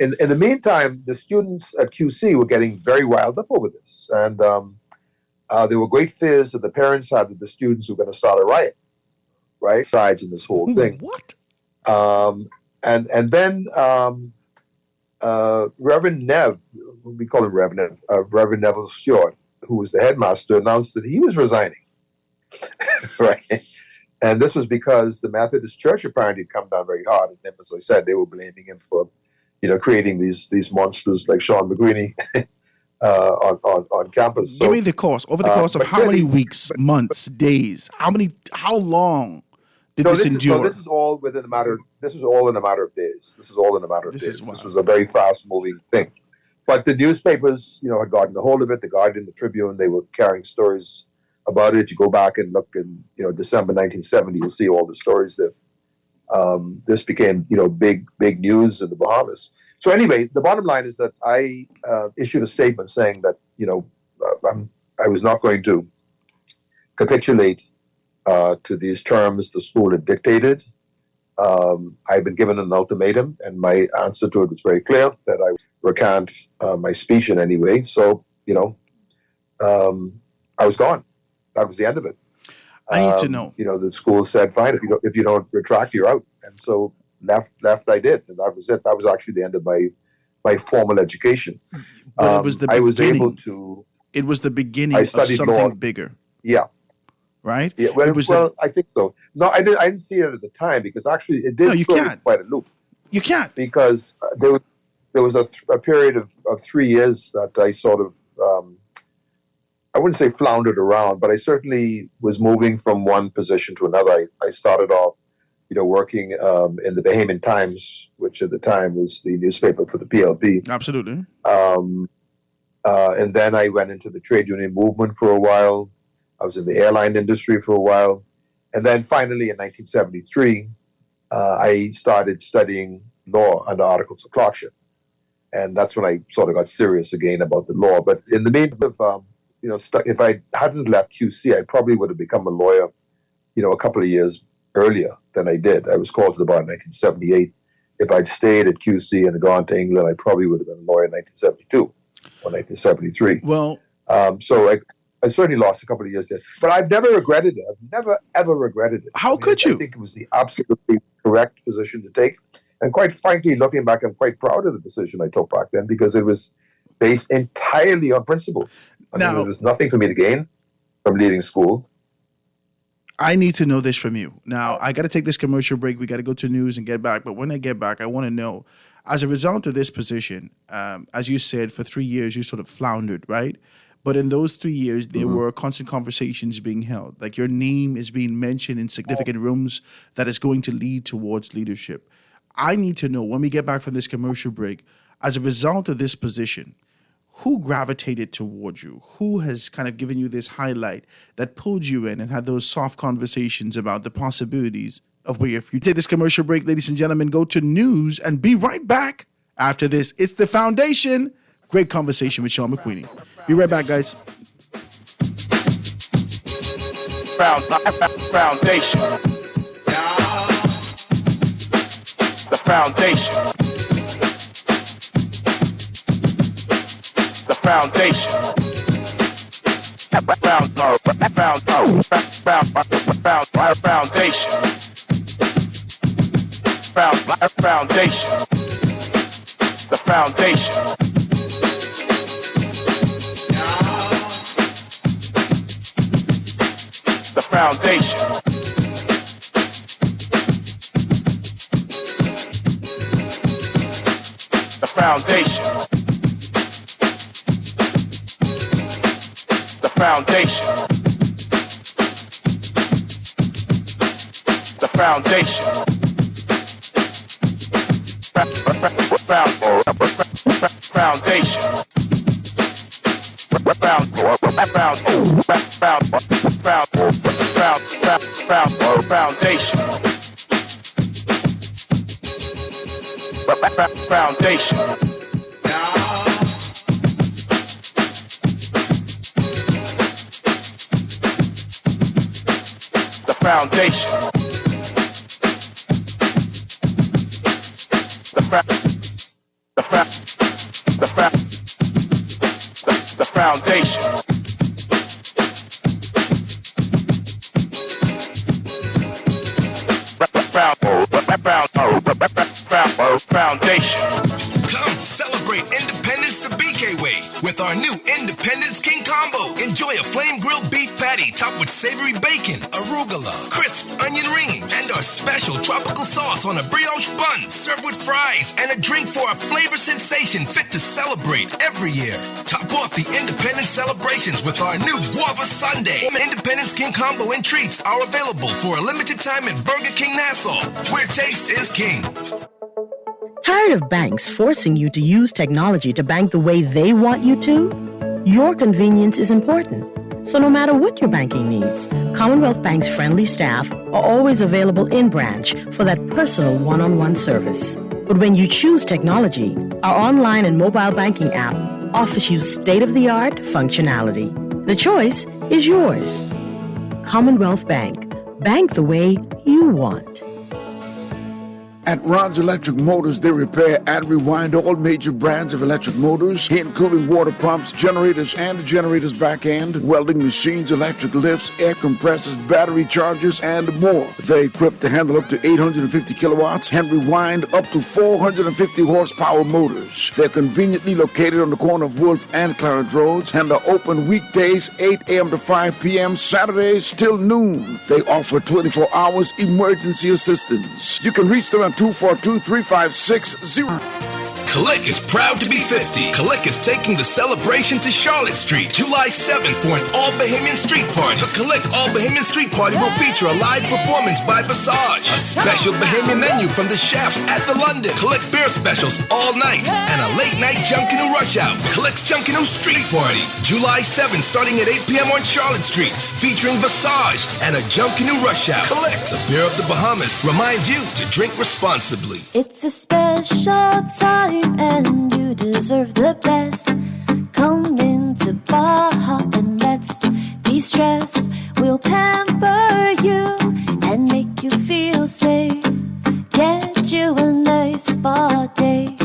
In the meantime, the students at QC were getting very riled up over this, and there were great fears that the parents had that the students were going to start a riot, right? Sides in this whole thing. What? And then Reverend Nev, we call him Reverend Neville Stewart, who was the headmaster, announced that he was resigning. Right, and this was because the Methodist Church apparently had come down very hard, and then, as I said, they were blaming him for, creating these monsters like Sean McGreeny on campus. So, give me the course over the course of how many weeks, months, days? How long did this endure? So this is all within a matter. This was all in a matter of days. This was a very fast-moving thing. But the newspapers, had gotten a hold of it. The Guardian, the Tribune, they were carrying stories about it. If you go back and look in, December 1970, you'll see all the stories that this became, big news in the Bahamas. So anyway, the bottom line is that I issued a statement saying that, I was not going to capitulate to these terms the school had dictated. I've been given an ultimatum, and my answer to it was very clear, that I would recant my speech in any way. So, I was gone. That was the end of it. I need to know. The school said, "Fine, if you don't retract, you're out." And so left. I did, and that was it. That was actually the end of my formal education. But it was the beginning. I was able to. It was the beginning of something law. bigger. Yeah. Right. Yeah. Well, I think so. No, I didn't see it at the time, because actually it did. No, you can't. Quite a loop. You can't, because there was a period of 3 years that I sort of. I wouldn't say floundered around, but I certainly was moving from one position to another. I started off, working in the Bahamian Times, which at the time was the newspaper for the PLP. Absolutely. And then I went into the trade union movement for a while. I was in the airline industry for a while. And then finally in 1973, I started studying law under Articles of Clerkship. And that's when I sort of got serious again about the law. But in the meantime, if I hadn't left QC, I probably would have become a lawyer, a couple of years earlier than I did. I was called to the bar in 1978. If I'd stayed at QC and gone to England, I probably would have been a lawyer in 1972 or 1973. Well, so I certainly lost a couple of years there. But I've never regretted it. I've never, ever regretted it. How could you? I think it was the absolutely correct position to take. And quite frankly, looking back, I'm quite proud of the decision I took back then, because it was based entirely on principle. There was nothing for me to gain from leaving school. I need to know this from you. Now, I got to take this commercial break. We got to go to news and get back. But when I get back, I want to know, as a result of this position, as you said, for 3 years, you sort of floundered, right? But in those 3 years, there were constant conversations being held. Like, your name is being mentioned in significant rooms that is going to lead towards leadership. I need to know, when we get back from this commercial break, as a result of this position, who gravitated towards you? Who has kind of given you this highlight that pulled you in and had those soft conversations about the possibilities of where if you take this commercial break, ladies and gentlemen, go to news and be right back after this. It's The Foundation. Great conversation with Sean McQueenie. Be right back, guys. Foundation. The foundation. The foundation. Foundation. The foundation. The foundation. The foundation. The foundation. The foundation. Foundation. Foundation. Foundation. The foundation. The foundation. Foundation. Come celebrate Independence the BK way with our new Independence King Combo. Enjoy a flame grilled beef patty topped with savory bacon, arugula, crisp onion rings, and our special tropical sauce on a brioche bun. Served with fries and a drink for a flavor sensation fit to celebrate every year. Top off the Independence celebrations with our new Guava Sundae. Independence King Combo and treats are available for a limited time at Burger King Nassau, where taste is king. Tired of banks forcing you to use technology to bank the way they want you to? Your convenience is important. So no matter what your banking needs, Commonwealth Bank's friendly staff are always available in branch for that personal one-on-one service. But when you choose technology, our online and mobile banking app offers you state-of-the-art functionality. The choice is yours. Commonwealth Bank. Bank the way you want. At Ron's Electric Motors, they repair and rewind all major brands of electric motors, including water pumps, generators, and the generator's back end, welding machines, electric lifts, air compressors, battery chargers, and more. They're equipped to handle up to 850 kilowatts and rewind up to 450 horsepower motors. They're conveniently located on the corner of Wolf and Clarence Roads and are open weekdays 8 a.m. to 5 p.m., Saturdays till noon. They offer 24 hours emergency assistance. You can reach them at 242-3560. Click is proud to be 50. Click is taking the celebration to Charlotte Street, July 7th for an all-Bahamian street party. The Click All-Bahamian Street Party will feature a live performance by Visage, a special Bahamian menu from the chefs at the London, Click beer specials all night, and a late-night Junkanoo rush out. Click's Junkanoo Street Party, July 7th starting at 8 p.m. on Charlotte Street, featuring Visage and a Junkanoo rush out. Click, the beer of the Bahamas, reminds you to drink responsibly. It's a special time and you deserve the best. Come into Baja and let's de-stress. We'll pamper you and make you feel safe. Get you a nice spa day.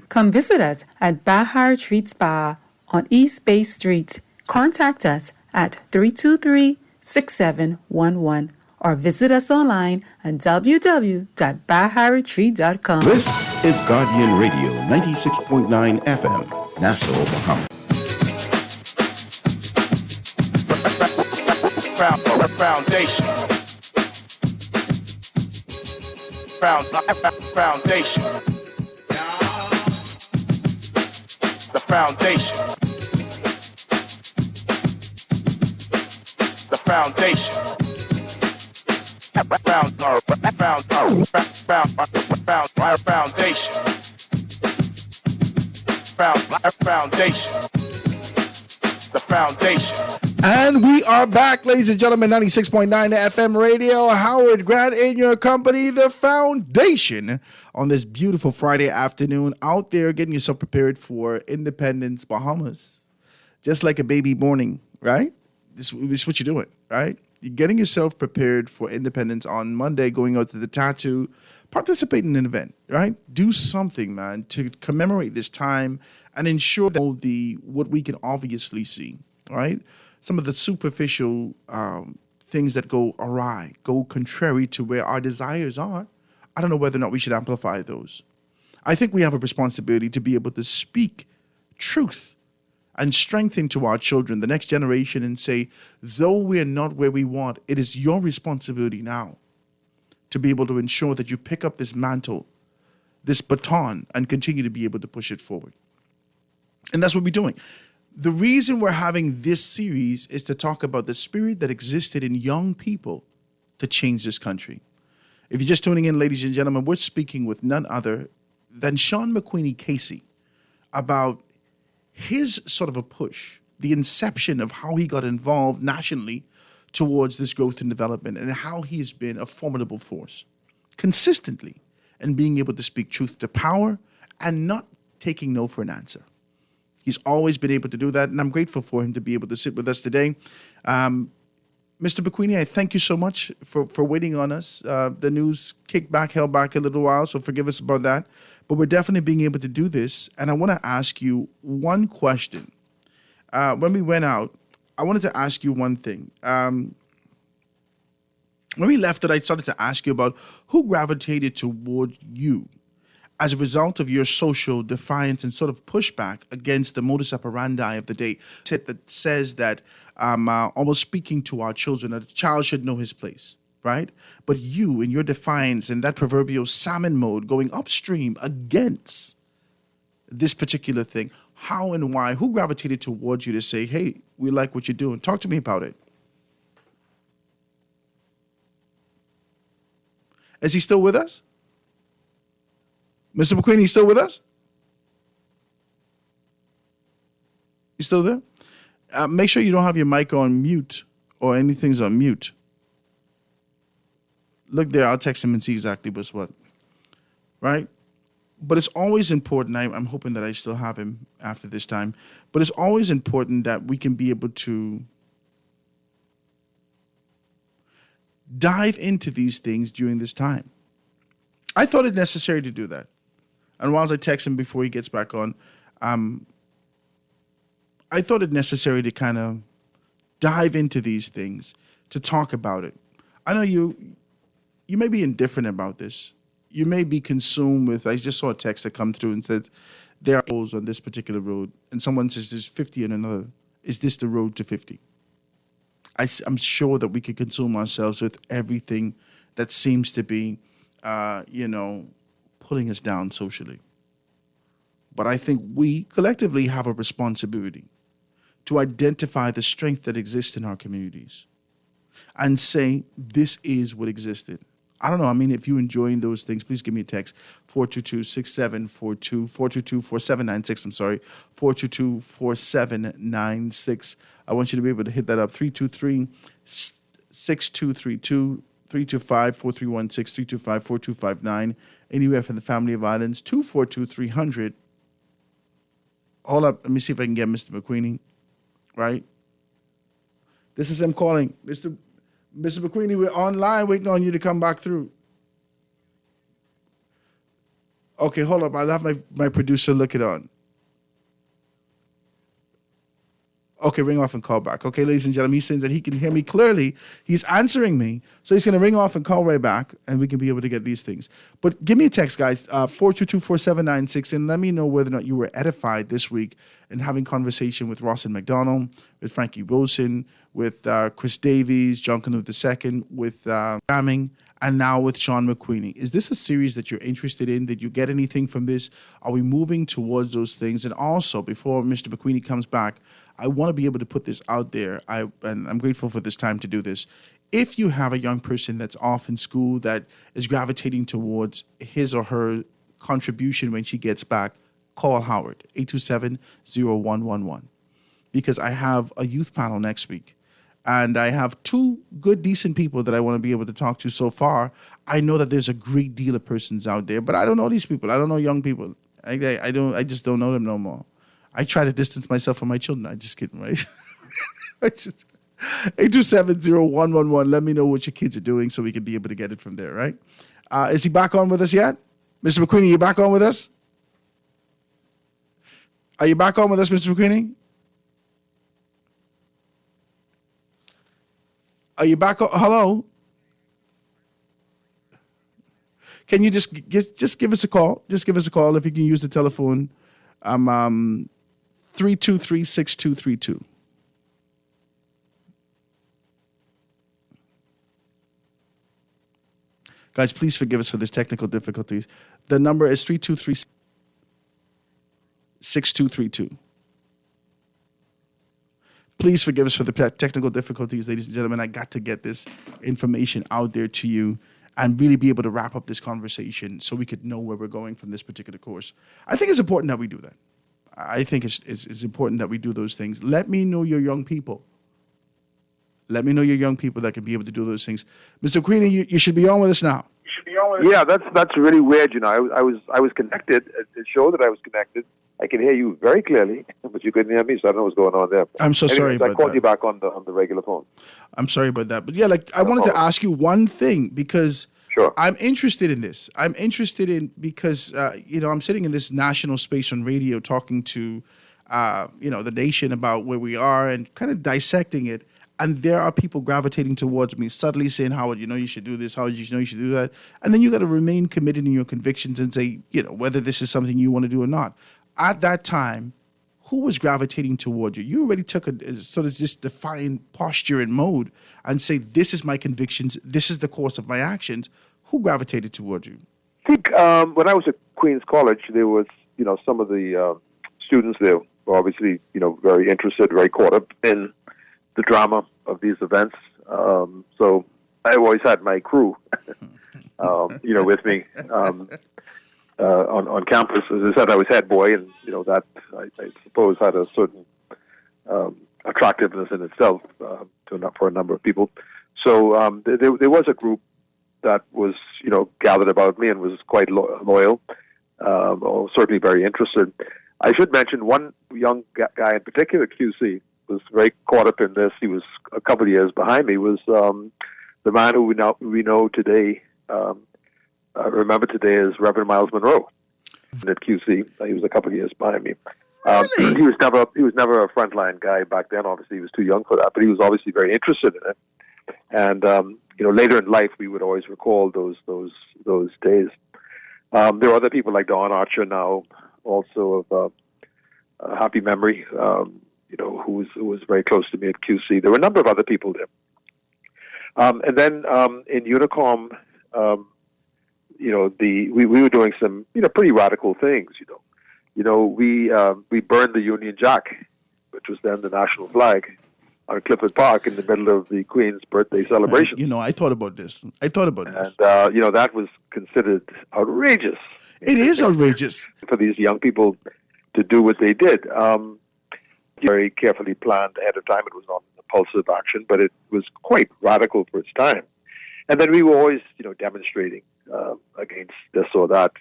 Come visit us at Baja Retreat Spa on East Bay Street. Contact us at 323-6711 or visit us online at www.baharetreat.com. This is Guardian Radio 96.9 FM, Nassau, Bahamas. Foundation. Foundation. The foundation. The foundation. Foundation. The foundation. And we are back, ladies and gentlemen, 96.9 FM radio. Howard Grant in your company, the foundation, on this beautiful Friday afternoon, out there getting yourself prepared for Independence, Bahamas. Just like a baby borning, right? This is what you're doing, right? You're getting yourself prepared for Independence on Monday, going out to the tattoo, participate in an event, right? Do something, man, to commemorate this time and ensure that what we can obviously see, right? Some of the superficial things that go awry, go contrary to where our desires are. I don't know whether or not we should amplify those. I think we have a responsibility to be able to speak truth and strengthen to our children, the next generation, and say, though we're not where we want, it is your responsibility now to be able to ensure that you pick up this mantle, this baton, and continue to be able to push it forward. And that's what we're doing. The reason we're having this series is to talk about the spirit that existed in young people to change this country. If you're just tuning in, ladies and gentlemen, we're speaking with none other than Sean McQueenie Casey about his sort of a push, the inception of how he got involved nationally towards this growth and development, and how he has been a formidable force consistently and being able to speak truth to power and not taking no for an answer. He's always been able to do that, and I'm grateful for him to be able to sit with us today. Mr. Bequini, I thank you so much for waiting on us. The news kicked back, held back a little while, so forgive us about that. But we're definitely being able to do this, and I want to ask you one question. When we went out, I wanted to ask you one thing. When we left it, I started to ask you about who gravitated toward you as a result of your social defiance and sort of pushback against the modus operandi of the day that says that almost speaking to our children, that a child should know his place, right? But you, in your defiance, in that proverbial salmon mode, going upstream against this particular thing, how and why, who gravitated towards you to say, hey, we like what you're doing? Talk to me about it. Is he still with us? Mr. McQueen, you still with us? You still there? Make sure you don't have your mic on mute or anything's on mute. Look there, I'll text him and see exactly what's what. Right? But it's always important, I'm hoping that I still have him after this time, but it's always important that we can be able to dive into these things during this time. I thought it necessary to do that. And whilst I text him before he gets back on, I thought it necessary to kind of dive into these things, to talk about it. I know you may be indifferent about this. You may be consumed with, I just saw a text that come through and said, there are holes on this particular road. And someone says there's 50 on another. Is this the road to 50? I'm sure that we could consume ourselves with everything that seems to be, pulling us down socially. But I think we collectively have a responsibility to identify the strength that exists in our communities and say, this is what existed. I don't know. I mean, if you're enjoying those things, please give me a text, 422-6742, 422-4796, I'm sorry, 422-4796. I want you to be able to hit that up, 323-6232, 325-4316, 325-4259, anywhere from the family of islands, 242-300. Hold up, let me see if I can get Mr. McQueenie, right? This is him calling. Mr. McQueenie, we're online waiting on you to come back through. Okay, hold up. I'll have my producer look it on. Okay, ring off and call back. Okay, ladies and gentlemen, he's saying that he can hear me clearly. He's answering me. So he's going to ring off and call right back, and we can be able to get these things. But give me a text, guys, 422-4796, and let me know whether or not you were edified this week in having conversation with Rawson McDonald, with Frankie Wilson, with Chris Davies, John Canute II, with Ramming, and now with Sean McQueenie. Is this a series that you're interested in? Did you get anything from this? Are we moving towards those things? And also, before Mr. McQueenie comes back, I want to be able to put this out there, and I'm grateful for this time to do this. If you have a young person that's off in school that is gravitating towards his or her contribution when she gets back, call Howard, 827-0111. Because I have a youth panel next week, and I have two good, decent people that I want to be able to talk to so far. I know that there's a great deal of persons out there, but I don't know these people. I don't know young people. I just don't know them no more. I try to distance myself from my children. I'm just kidding, right? 827-0111. Let me know what your kids are doing so we can be able to get it from there, right? Is he back on with us yet? Mr. McQueenie, you back on with us? Are you back on with us, Mr. McQueenie? Are you back on? Hello? Can you just give us a call? Just give us a call if you can use the telephone. 323-6232. Guys, please forgive us for this technical difficulties. The number is 323-6232. Please forgive us for the technical difficulties, ladies and gentlemen. I got to get this information out there to you and really be able to wrap up this conversation so we could know where we're going from this particular course. I think it's important that we do that. I think it's important that we do those things. Let me know your young people. Let me know your young people that can be able to do those things. Mr. Queenie, you should be on with us now. Yeah, that's really weird. You know, I was connected. It showed that I was connected. I can hear you very clearly, but you couldn't hear me, so I don't know what's going on there. I'm so sorry I about called that. you back on the regular phone. I'm sorry about that. But yeah, I wanted to ask you one thing because I'm interested in this. I'm interested in because, I'm sitting in this national space on radio talking to, the nation about where we are and kind of dissecting it. And there are people gravitating towards me, subtly saying, Howard, you should do this. Howard, you should do that. And then you got to remain committed in your convictions and say, whether this is something you want to do or not. At that time, who was gravitating toward you? You already took a sort of this defined posture and mode and say, this is my convictions. This is the course of my actions. Who gravitated towards you? I think when I was at Queens College, there was, some of the students there were obviously, very interested, very caught up in the drama of these events. So I always had my crew, with me on campus. As I said, I was head boy, and that I suppose had a certain attractiveness in itself for a number of people. So there was a group that was gathered about me and was quite loyal, or certainly very interested. I should mention one young guy in particular, QC, was very caught up in this. He was a couple of years behind me. Was the man who we know today, remember today as Reverend Miles Monroe at QC. He was a couple of years behind me. He was never a frontline guy back then. Obviously, he was too young for that, but he was obviously very interested in it. And later in life, we would always recall those days. There are other people like Don Archer now, also of happy memory. Who was very close to me at QC. There were a number of other people there. And then in Unicom, we were doing some, pretty radical things, we burned the Union Jack, which was then the national flag, on Clifford Park in the middle of the Queen's birthday celebration. I thought about this. And, that was considered outrageous. It is outrageous. For these young people to do what they did. Very carefully planned ahead of time. It was not impulsive action, but it was quite radical for its time. And then we were always, demonstrating against this or that.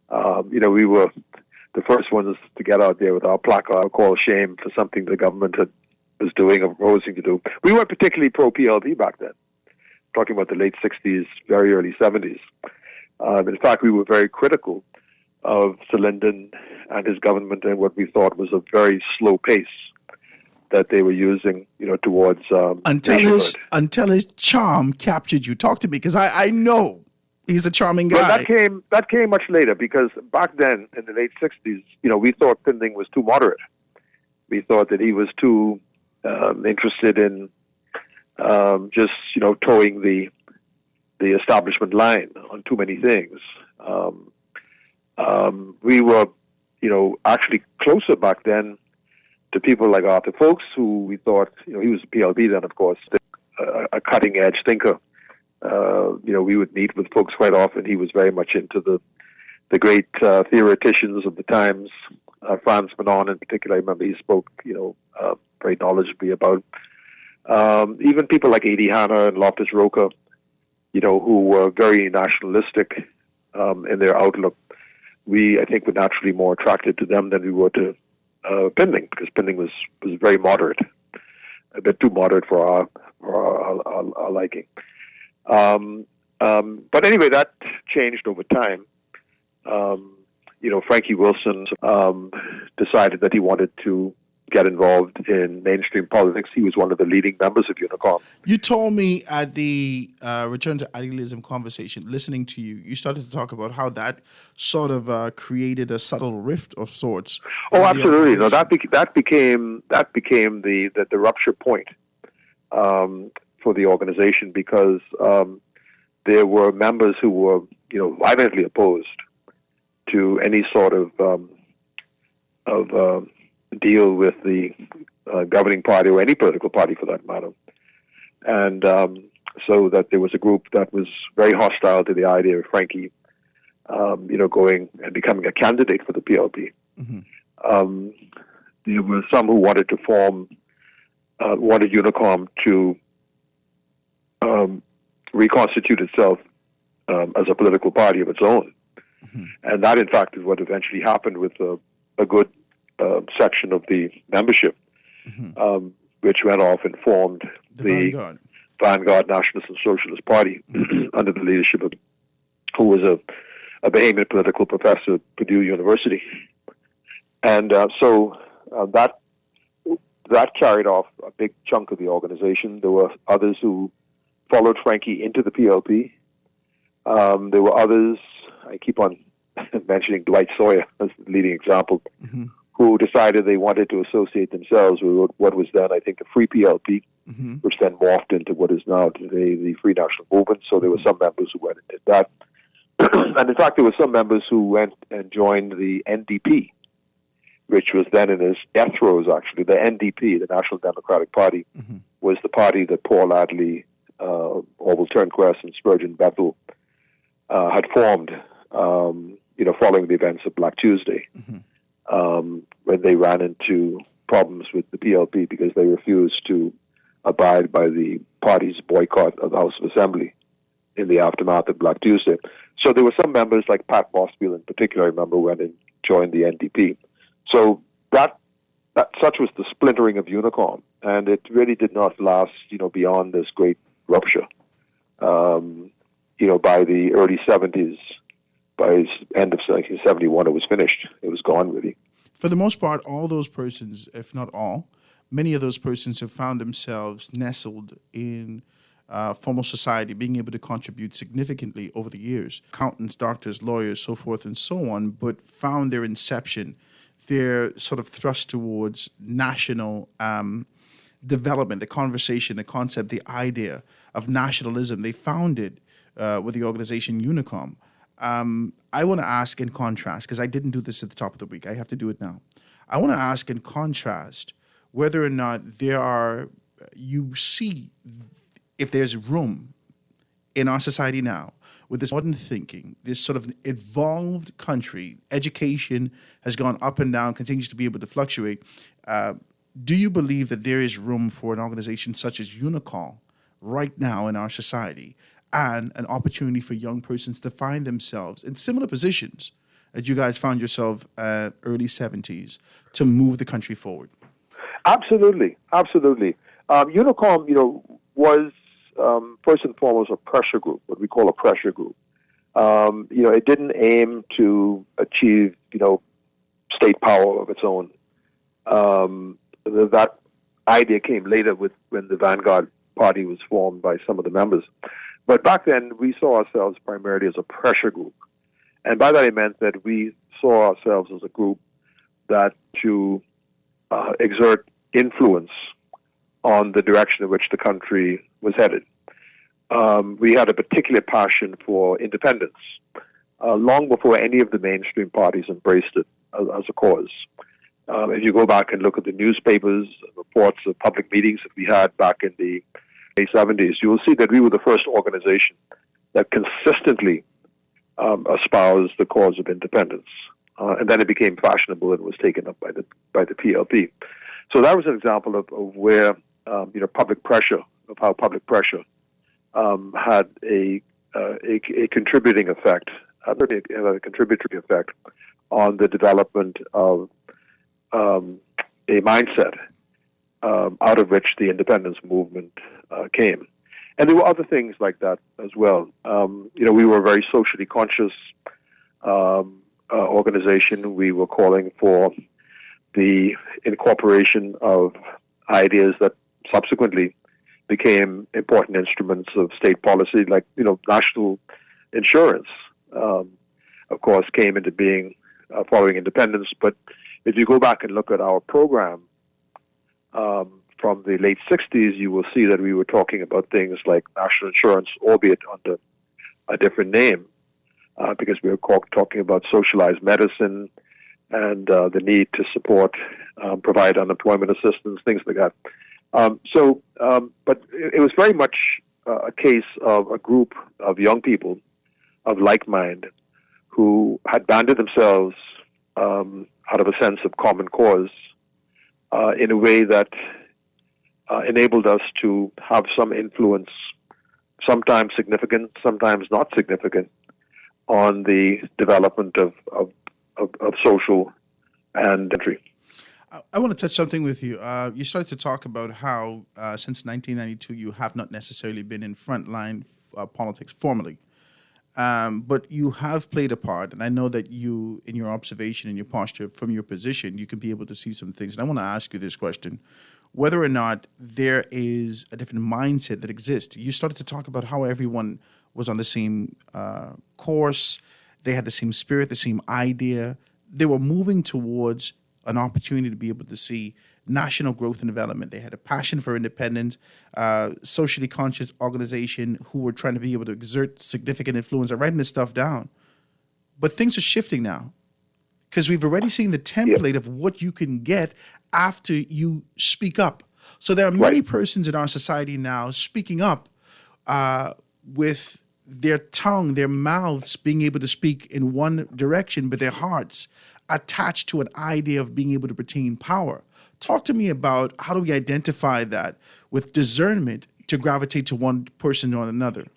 We were the first ones to get out there with our placard called shame for something the government was doing or proposing to do. We weren't particularly pro-PLP back then, talking about the late 60s, very early 70s. In fact, we were very critical of Sir Lyndon and his government and what we thought was a very slow pace that they were using, towards until his charm captured you. Talk to me, because I know he's a charming guy. Well, that came much later, because back then in the late 60s, we thought Pindling was too moderate. We thought that he was too interested in just towing the establishment line on too many things. We were, actually closer back then to people like Arthur Folks, who we thought, he was a PLP then, of course, a cutting-edge thinker. We would meet with Folks quite often. He was very much into the great theoreticians of the times. Frantz Fanon, in particular, I remember he spoke, very knowledgeably about. Even people like Adi Hanna and Loftus Roca, who were very nationalistic in their outlook. We, I think, were naturally more attracted to them than we were to Pindling, because Pindling was very moderate, a bit too moderate for our liking. But anyway, that changed over time. Frankie Wilson decided that he wanted to get involved in mainstream politics. He was one of the leading members of Unicom. You told me at the Return to Idealism conversation, listening to you, you started to talk about how that sort of created a subtle rift of sorts. Oh, absolutely. No, that became the rupture point for the organization, because there were members who were violently opposed to any sort of deal with the governing party, or any political party for that matter. And so that there was a group that was very hostile to the idea of Frankie, going and becoming a candidate for the PLP. Mm-hmm. There were some who wanted to wanted Unicom to reconstitute itself as a political party of its own. And that, in fact, is what eventually happened with a good section of the membership, which went off and formed the Vanguard Nationalist and Socialist Party under the leadership of who was a Bahamian political professor at Purdue University. And so that carried off a big chunk of the organization. There were others who followed Frankie into the PLP. There were others, I keep on mentioning Dwight Sawyer as the leading example, who decided they wanted to associate themselves with what was then, I think, the Free PLP, which then morphed into what is now today the Free National Movement. So there were some members who went and did that. And in fact, there were some members who went and joined the NDP, which was then in its death throes, actually. The NDP, the National Democratic Party, was the party that Paul Adley, Orville Turnquest, and Spurgeon Bethel had formed, following the events of Black Tuesday, when they ran into problems with the PLP because they refused to abide by the party's boycott of the House of Assembly in the aftermath of Black Tuesday. So there were some members, like Pat Bosfield in particular, I remember, went and joined the NDP. So that such was the splintering of Unicom, and it really did not last, beyond this great rupture. By the early 70s, by the end of 1971, it was finished. It was gone, really. For the most part, all those persons, if not all, many of those persons have found themselves nestled in formal society, being able to contribute significantly over the years. Accountants, doctors, lawyers, so forth and so on, but found their inception, their sort of thrust towards national development, the conversation, the concept, the idea of nationalism. They found it with the organization Unicom. I want to ask in contrast, because I didn't do this at the top of the week. I have to do it now. I want to ask in contrast whether or not you see if there's room in our society now with this modern thinking, this sort of evolved country, education has gone up and down, continues to be able to fluctuate. Do you believe that there is room for an organization such as Unicom right now in our society, and an opportunity for young persons to find themselves in similar positions that you guys found yourself early 70s to move the country forward? Absolutely. Unicom, was first and foremost a pressure group, what we call a pressure group. It didn't aim to achieve, state power of its own. That idea came later when the Vanguard Party was formed by some of the members. But back then, we saw ourselves primarily as a pressure group. And by that I meant that we saw ourselves as a group that to exert influence on the direction in which the country was headed. We had a particular passion for independence, long before any of the mainstream parties embraced it as a cause. If you go back and look at the newspapers, reports of public meetings that we had back in the 70s, you will see that we were the first organization that consistently espoused the cause of independence. And then it became fashionable and was taken up by the PLP. So that was an example of where public pressure had a contributing effect, a contributory effect on the development of a mindset out of which the independence movement came. And there were other things like that as well. We were a very socially conscious organization. We were calling for the incorporation of ideas that subsequently became important instruments of state policy, like, national insurance, of course, came into being following independence. But if you go back and look at our program from the late 60s, you will see that we were talking about things like national insurance, albeit under a different name, because we were talking about socialized medicine and the need to support, provide unemployment assistance, things like that. But it was very much a case of a group of young people of like mind who had banded themselves out of a sense of common cause in a way that enabled us to have some influence sometimes significant, sometimes not significant, on the development of social and country. I want to touch something with you. You started to talk about how since 1992 you have not necessarily been in frontline politics formally, but you have played a part. And I know that you, in your observation and your posture from your position, you can be able to see some things. And I want to ask you this question, whether or not there is a different mindset that exists. You started to talk about how everyone was on the same course. They had the same spirit, the same idea. They were moving towards an opportunity to be able to see national growth and development. They had a passion for independence, socially conscious organization who were trying to be able to exert significant influence. I'm writing this stuff down. But things are shifting now because we've already seen the template of what you can get after you speak up. So there are many persons in our society now speaking up with their tongue, their mouths being able to speak in one direction, but their hearts attached to an idea of being able to retain power. Talk to me about how do we identify that with discernment to gravitate to one person or another?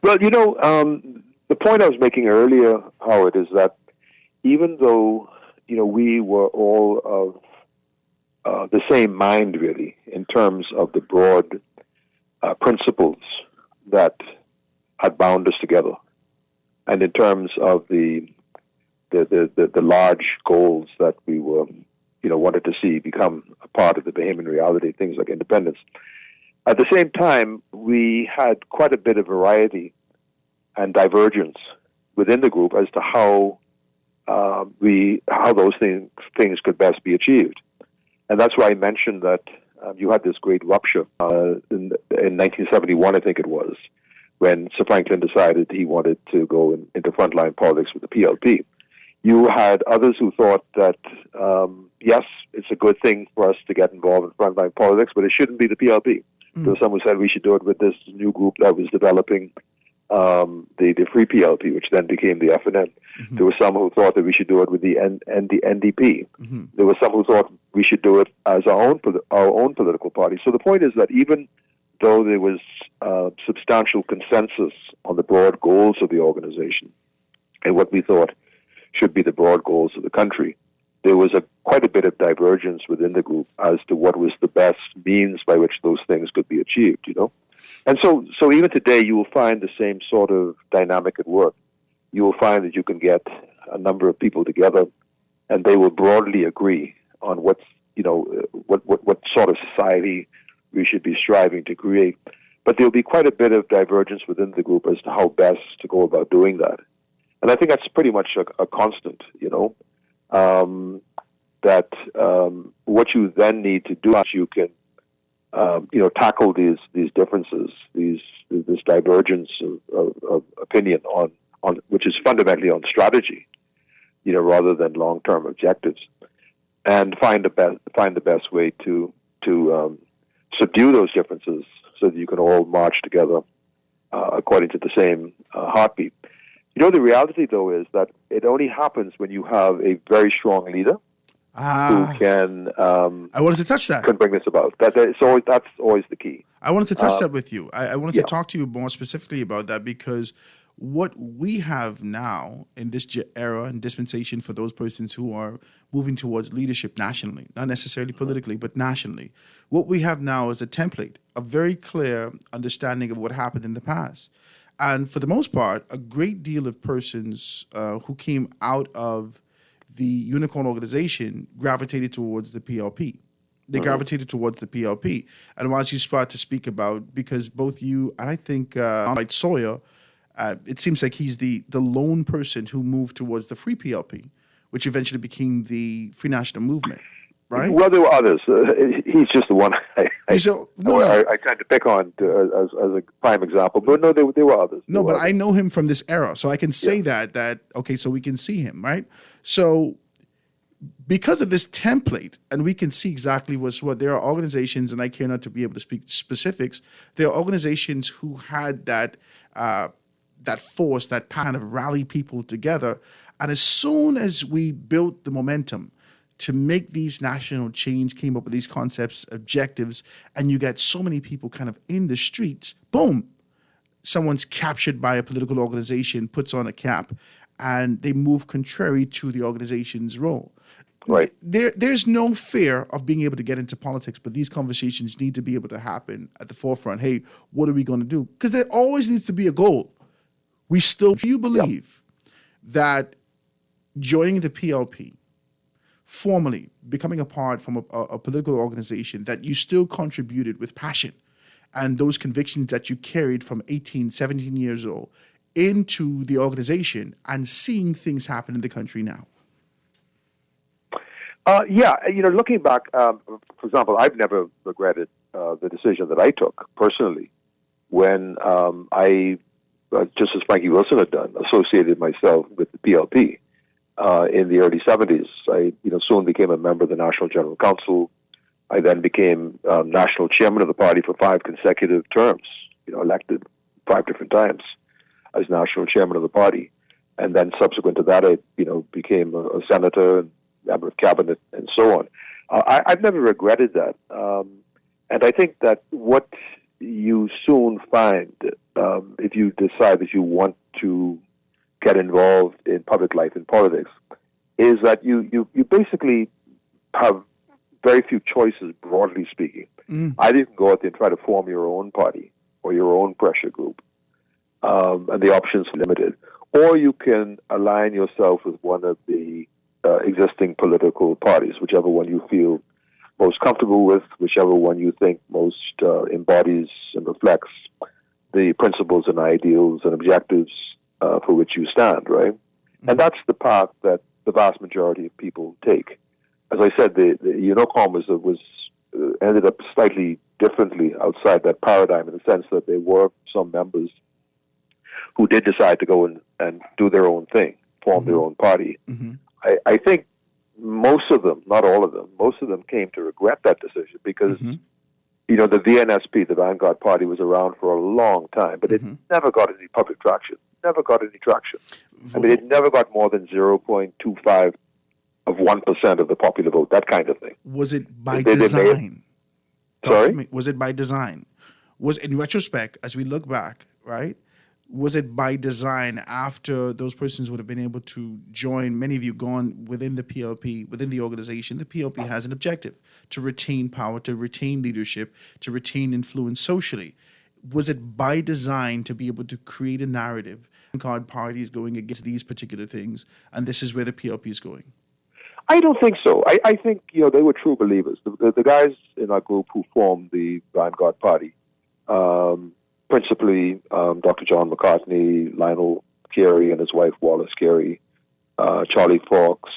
Well, the point I was making earlier, Howard, is that even though, we were all of the same mind, really, in terms of the broad principles that had bound us together, and in terms of the large goals that we were, wanted to see become a part of the Bahamian reality, things like independence. At the same time, we had quite a bit of variety and divergence within the group as to how those things could best be achieved. And that's why I mentioned that you had this great rupture in 1971, I think it was, when Sir Franklin decided he wanted to go into frontline politics with the PLP. You had others who thought that, yes, it's a good thing for us to get involved in frontline politics, but it shouldn't be the PLP. There was someone who said we should do it with this new group that was developing the Free PLP, which then became the FNN. There were some who thought that we should do it with the NDP. There were some who thought we should do it as our own political party. So the point is that even though there was substantial consensus on the broad goals of the organization and what we thought should be the broad goals of the country, there was quite a bit of divergence within the group as to what was the best means by which those things could be achieved, And so even today, you will find the same sort of dynamic at work. You will find that you can get a number of people together, and they will broadly agree on what sort of society we should be striving to create. But there will be quite a bit of divergence within the group as to how best to go about doing that. And I think that's pretty much a constant, that what you then need to do is you can, tackle these differences, this divergence of opinion on which is fundamentally on strategy, rather than long-term objectives, and find the best way to subdue those differences so that you can all march together according to the same heartbeat. The reality, though, is that it only happens when you have a very strong leader who can. I wanted to touch that. Can bring this about. That's always the key. I wanted to touch that with you. I wanted to talk to you more specifically about that because what we have now in this era and dispensation for those persons who are moving towards leadership nationally, not necessarily politically, but nationally, what we have now is a template, a very clear understanding of what happened in the past. And for the most part, a great deal of persons who came out of the Unicorn organization gravitated towards the PLP. They gravitated towards the PLP. And once you start to speak about, because both you and I think Mike Sawyer, it seems like he's the lone person who moved towards the Free PLP, which eventually became the Free National Movement. Right? Well, there were others. He's just the one I tend to pick on as a prime example. But no, there were others. But I know him from this era, so I can say that okay, so we can see him, right? So because of this template, and we can see exactly what there are organizations, and I care not to be able to speak specifics. There are organizations who had that force, that kind of rally people together, and as soon as we built the momentum to make these national change, came up with these concepts, objectives, and you got so many people kind of in the streets, boom, someone's captured by a political organization, puts on a cap, and they move contrary to the organization's role. Right. There's no fear of being able to get into politics, but these conversations need to be able to happen at the forefront. Hey, what are we going to do? Because there always needs to be a goal. Do you believe that joining the PLP, formally becoming a part from a political organization, that you still contributed with passion and those convictions that you carried from 18, 17 years old into the organization and seeing things happen in the country now? Looking back, for example, I've never regretted the decision that I took personally when I, just as Frankie Wilson had done, associated myself with the PLP in the early 70s. I, soon became a member of the National General Council. I then became national chairman of the party for 5 consecutive terms, elected 5 different times as national chairman of the party. And then subsequent to that, I, became a senator and member of cabinet and so on. I've never regretted that. And I think that what you soon find, if you decide that you want to get involved in public life and politics, is that you basically have very few choices, broadly speaking. Either you can go out there and try to form your own party or your own pressure group, and the options are limited, or you can align yourself with one of the existing political parties, whichever one you feel most comfortable with, whichever one you think most embodies and reflects the principles and ideals and objectives for which you stand, right? And that's the path that the vast majority of people take. As I said, the UNOCOM was ended up slightly differently outside that paradigm, in the sense that there were some members who did decide to go and do their own thing, form their own party. I think most of them, not all of them, most of them came to regret that decision because, the VNSP, the Vanguard Party, was around for a long time, but it never got any public traction. Never got any traction. I mean, it never got more than 0.25 of 1% of the popular vote, that kind of thing. Was it by design? Sorry? Was it by design? Was, in retrospect, as we look back, right, was it by design after those persons would have been able to join, many of you gone within the PLP, within the organization? The PLP has an objective to retain power, to retain leadership, to retain influence socially. Was it by design to be able to create a narrative? Card parties going against these particular things, and this is where the PLP is going? I don't think so. I think, they were true believers. The guys in our group who formed the Vanguard Party, principally Dr. John McCartney, Lionel Carey and his wife Wallace Carey, Charlie Fox,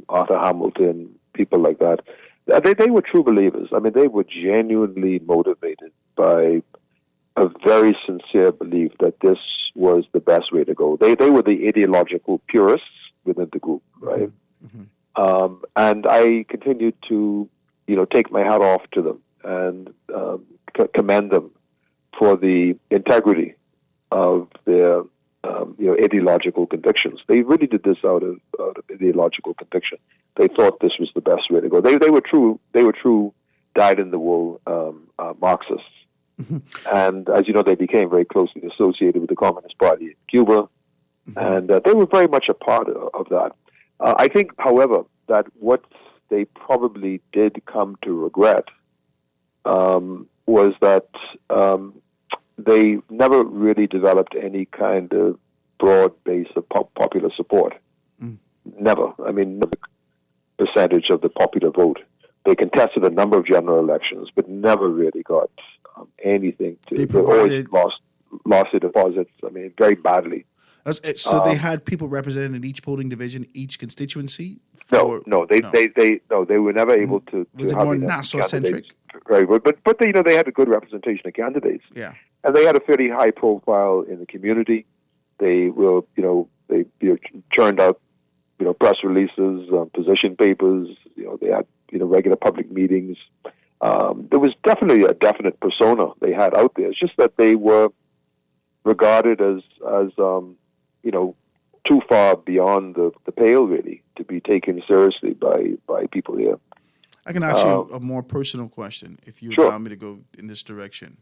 Arthur Hamilton, people like that. They were true believers. I mean, they were genuinely motivated by a very sincere belief that this was the best way to go. They were the ideological purists within the group, right? And I continued to, take my hat off to them and commend them for the integrity of their, ideological convictions. They really did this out of ideological conviction. They thought this was the best way to go. They were true dyed-in-the-wool Marxists. And as you know, they became very closely associated with the Communist Party in Cuba, and they were very much a part of that. I think, however, that what they probably did come to regret was that they never really developed any kind of broad base of popular support. Never. I mean, no percentage of the popular vote. They contested a number of general elections, but never really got anything. They always lost their deposits. I mean, very badly. So they had people represented in each polling division, each constituency. They were never able to. Was it more Nassau centric? Right, but they had a good representation of candidates. Yeah, and they had a fairly high profile in the community. They will, they churned out, press releases, position papers. They had, regular public meetings. There was definitely a definite persona they had out there. It's just that they were regarded as too far beyond the pale, really, to be taken seriously by people here. I can ask you a more personal question, if you allow me to go in this direction.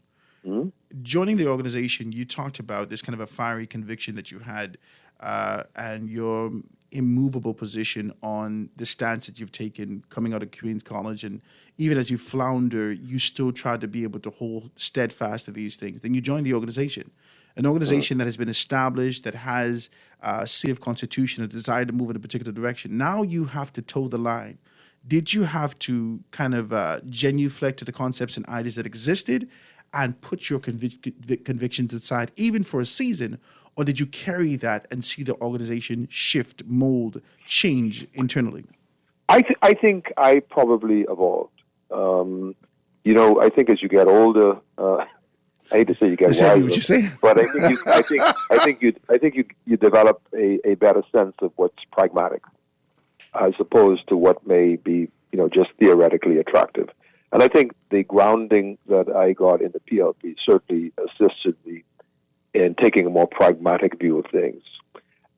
Joining the organization, you talked about this kind of a fiery conviction that you had and your immovable position on the stance that you've taken coming out of Queen's College. And even as you flounder, you still try to be able to hold steadfast to these things. Then you join the organization, an organization that has been established, that has a safe constitution, a desire to move in a particular direction. Now you have to toe the line. Did you have to kind of genuflect to the concepts and ideas that existed and put your convictions aside, even for a season? Or did you carry that and see the organization shift, mold, change internally? I think I probably evolved. I think as you get older, I hate to say you get wiser, what you say. But I think you develop a better sense of what's pragmatic, as opposed to what may be just theoretically attractive. And I think the grounding that I got in the PLP certainly assisted me in taking a more pragmatic view of things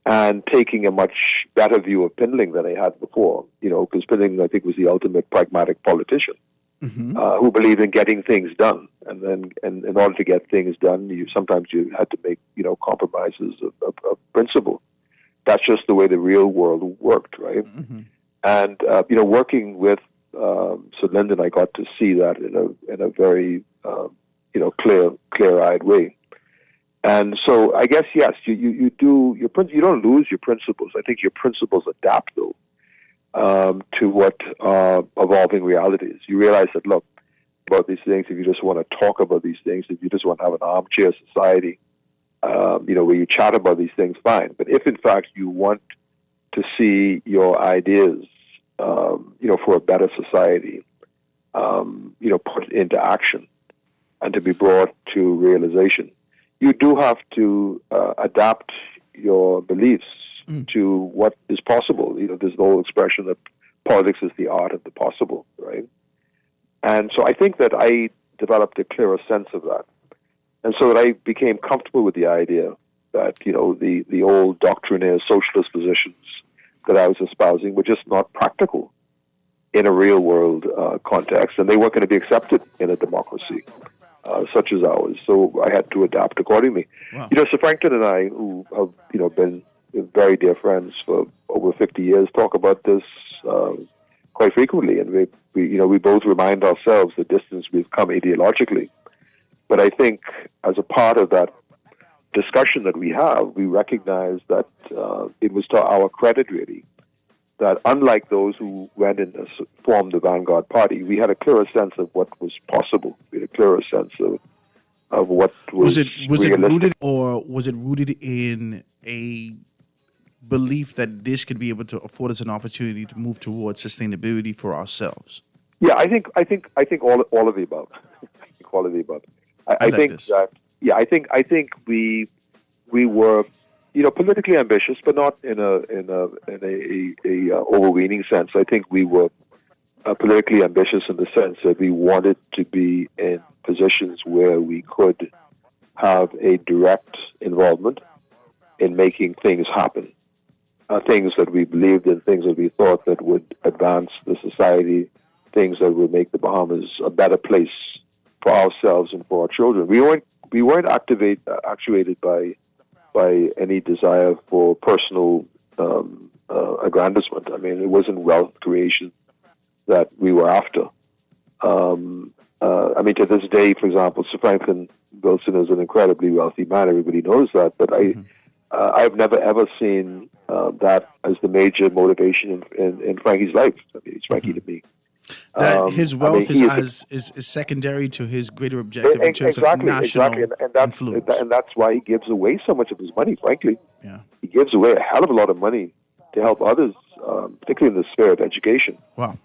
and taking a much better view of Pindling than I had before, because Pindling, I think, was the ultimate pragmatic politician who believed in getting things done. And then in order to get things done, sometimes you had to make, compromises of principle. That's just the way the real world worked, right? And, working with Sir Lyndon, I got to see that in a very, clear-eyed way. And so I guess, yes, you don't lose your principles. I think your principles adapt, though, to what evolving realities. You realize that, look, about these things, if you just want to talk about these things, if you just want to have an armchair society, where you chat about these things, fine. But if, in fact, you want to see your ideas, for a better society, put into action and to be brought to realization, you do have to adapt your beliefs to what is possible. There's the whole expression that politics is the art of the possible, right? And so I think that I developed a clearer sense of that. And so that I became comfortable with the idea that, the old doctrinaire socialist positions that I was espousing were just not practical in a real world context, and they weren't going to be accepted in a democracy such as ours. So I had to adapt accordingly. Wow. Sir Franklin and I, who have been very dear friends for over 50 years, talk about this quite frequently, and we both remind ourselves the distance we've come ideologically. But I think as a part of that discussion that we have, we recognize that it was to our credit, really, that unlike those who went and formed the Vanguard Party, we had a clearer sense of what was possible. We had a clearer sense of what was it rooted, or was it rooted in a belief that this could be able to afford us an opportunity to move towards sustainability for ourselves? Yeah, I think all of the above. I think all of the above. I think that. Yeah, I think we were, politically ambitious, but not in a overweening sense. I think we were politically ambitious in the sense that we wanted to be in positions where we could have a direct involvement in making things happen, things that we believed in, things that we thought that would advance the society, things that would make the Bahamas a better place for ourselves and for our children. We weren't actuated by any desire for personal aggrandizement. I mean, it wasn't wealth creation that we were after. To this day, for example, Sir Franklin Wilson is an incredibly wealthy man. Everybody knows that. But I've never ever seen that as the major motivation in Frankie's life. I mean, he's Frankie to me. That his wealth is secondary to his greater objective in terms of national influence. And that's why he gives away so much of his money, frankly. Yeah. He gives away a hell of a lot of money to help others, particularly in the sphere of education. Wow.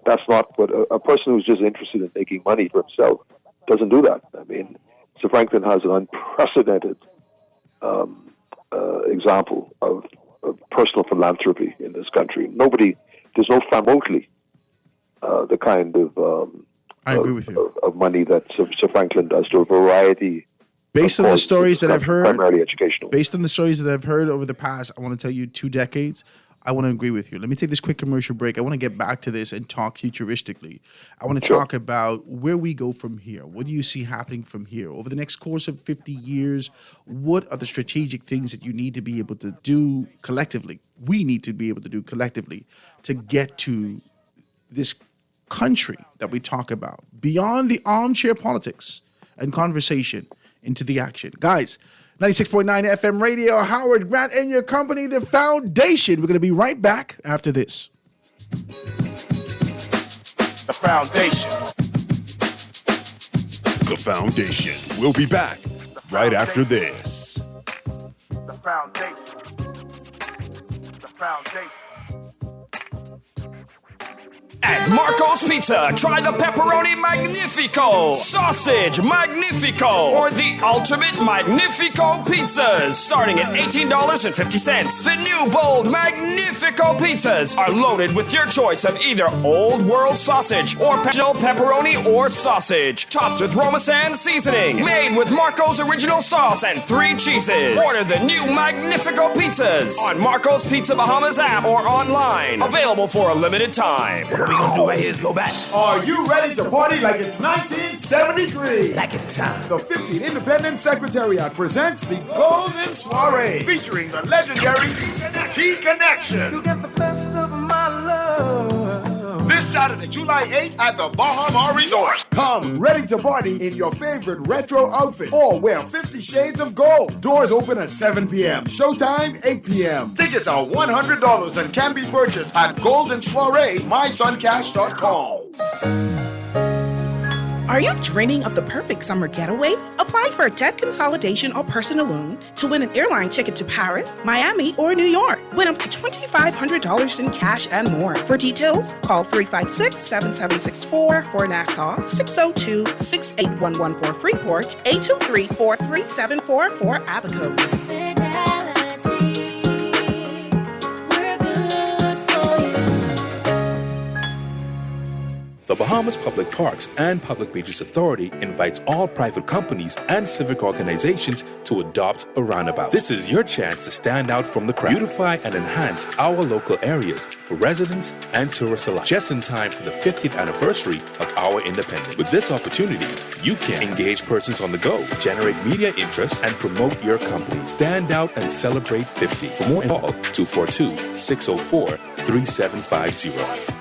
That's not what a person who's just interested in making money for himself doesn't do that. I mean, Sir Franklin has an unprecedented example of personal philanthropy in this country. There's no remotely the kind of I agree with you. Of money that Sir Franklin does to a variety. Based on the stories that I've heard, primarily educational. Based on the stories that I've heard over the past, I want to tell you 2 decades, I want to agree with you. Let me take this quick commercial break. I want to get back to this and talk futuristically. I want to talk about where we go from here. What do you see happening from here? Over the next course of 50 years, what are the strategic things that you need to be able to do collectively? We need to be able to do collectively to get to this country that we talk about, beyond the armchair politics and conversation, into the action. Guys, 96.9 FM radio, Howard Grant and your company, The Foundation. We're going to be right back after this. The Foundation. The Foundation. We'll be back right after this. The Foundation. The Foundation. At Marco's Pizza, try the Pepperoni Magnifico, Sausage Magnifico, or the Ultimate Magnifico Pizzas, starting at $18.50. The new bold Magnifico Pizzas are loaded with your choice of either Old World sausage or pepperoni or sausage, topped with Roma San seasoning, made with Marco's original sauce and 3 cheeses. Order the new Magnifico Pizzas on Marco's Pizza Bahamas app or online. Available for a limited time. What we gonna do right here is go back. Are you ready to party like it's 1973? Like it's time. The 50th Independent Secretariat presents the Golden Soiree, featuring the legendary G-Connection. You get the best of my love. This Saturday, July 8th at the Bahama Resort. Come ready to party in your favorite retro outfit or wear 50 shades of gold. Doors open at 7 p.m. Showtime, 8 p.m. Tickets are $100 and can be purchased at Golden Soiree, mysuncash.com. Are you dreaming of the perfect summer getaway? Apply for a debt consolidation or personal loan to win an airline ticket to Paris, Miami, or New York. Win up to $2,500 in cash and more. For details, call 356-7764 for Nassau, 602-6811 for Freeport, 823-4374 for Abaco. The Bahamas Public Parks and Public Beaches Authority invites all private companies and civic organizations to adopt a roundabout. This is your chance to stand out from the crowd, beautify and enhance our local areas for residents and tourists alike, just in time for the 50th anniversary of our independence. With this opportunity, you can engage persons on the go, generate media interest, and promote your company. Stand out and celebrate 50. For more info, call 242-604-3750.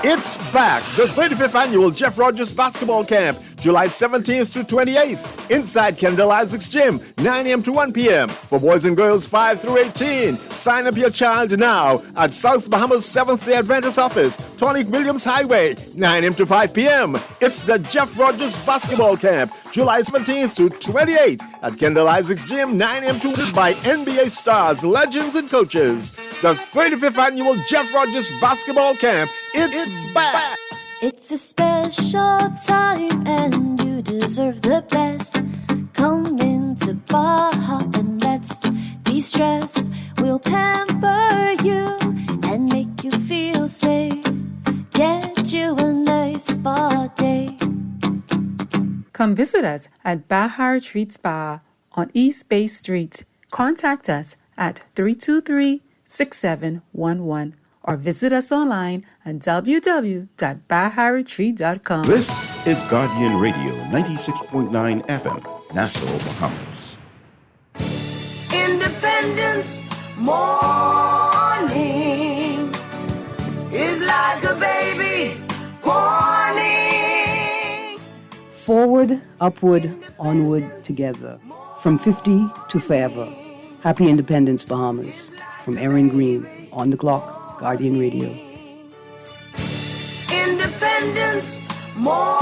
It's back, the 35th annual Jeff Rogers Basketball Camp, July 17th to 28th, inside Kendall Isaacs Gym, 9 a.m. to 1 p.m. For boys and girls 5 through 18. Sign up your child now at South Bahamas Seventh-day Adventist Office, Tony Williams Highway, 9 a.m. to 5 p.m. It's the Jeff Rogers Basketball Camp, July 17th to 28th at Kendall Isaacs Gym, 9 a.m. to 1 by NBA stars, legends, and coaches. The 35th annual Jeff Rogers Basketball Camp, it's back. It's a special time and you deserve the best. Come into Baja and let's de-stress. We'll pamper you and make you feel safe. Get you a nice spa day. Come visit us at Baja Retreat Spa on East Bay Street. Contact us at 323-6711 or visit us online at www.baharetreat.com. This is Guardian Radio 96.9 FM, Nassau, Bahamas. Independence morning is like a baby warning. Forward, upward, onward, together. From 50 to forever. Happy Independence, Bahamas. From Aaron Green, On the Clock, Guardian Radio. Independence morning.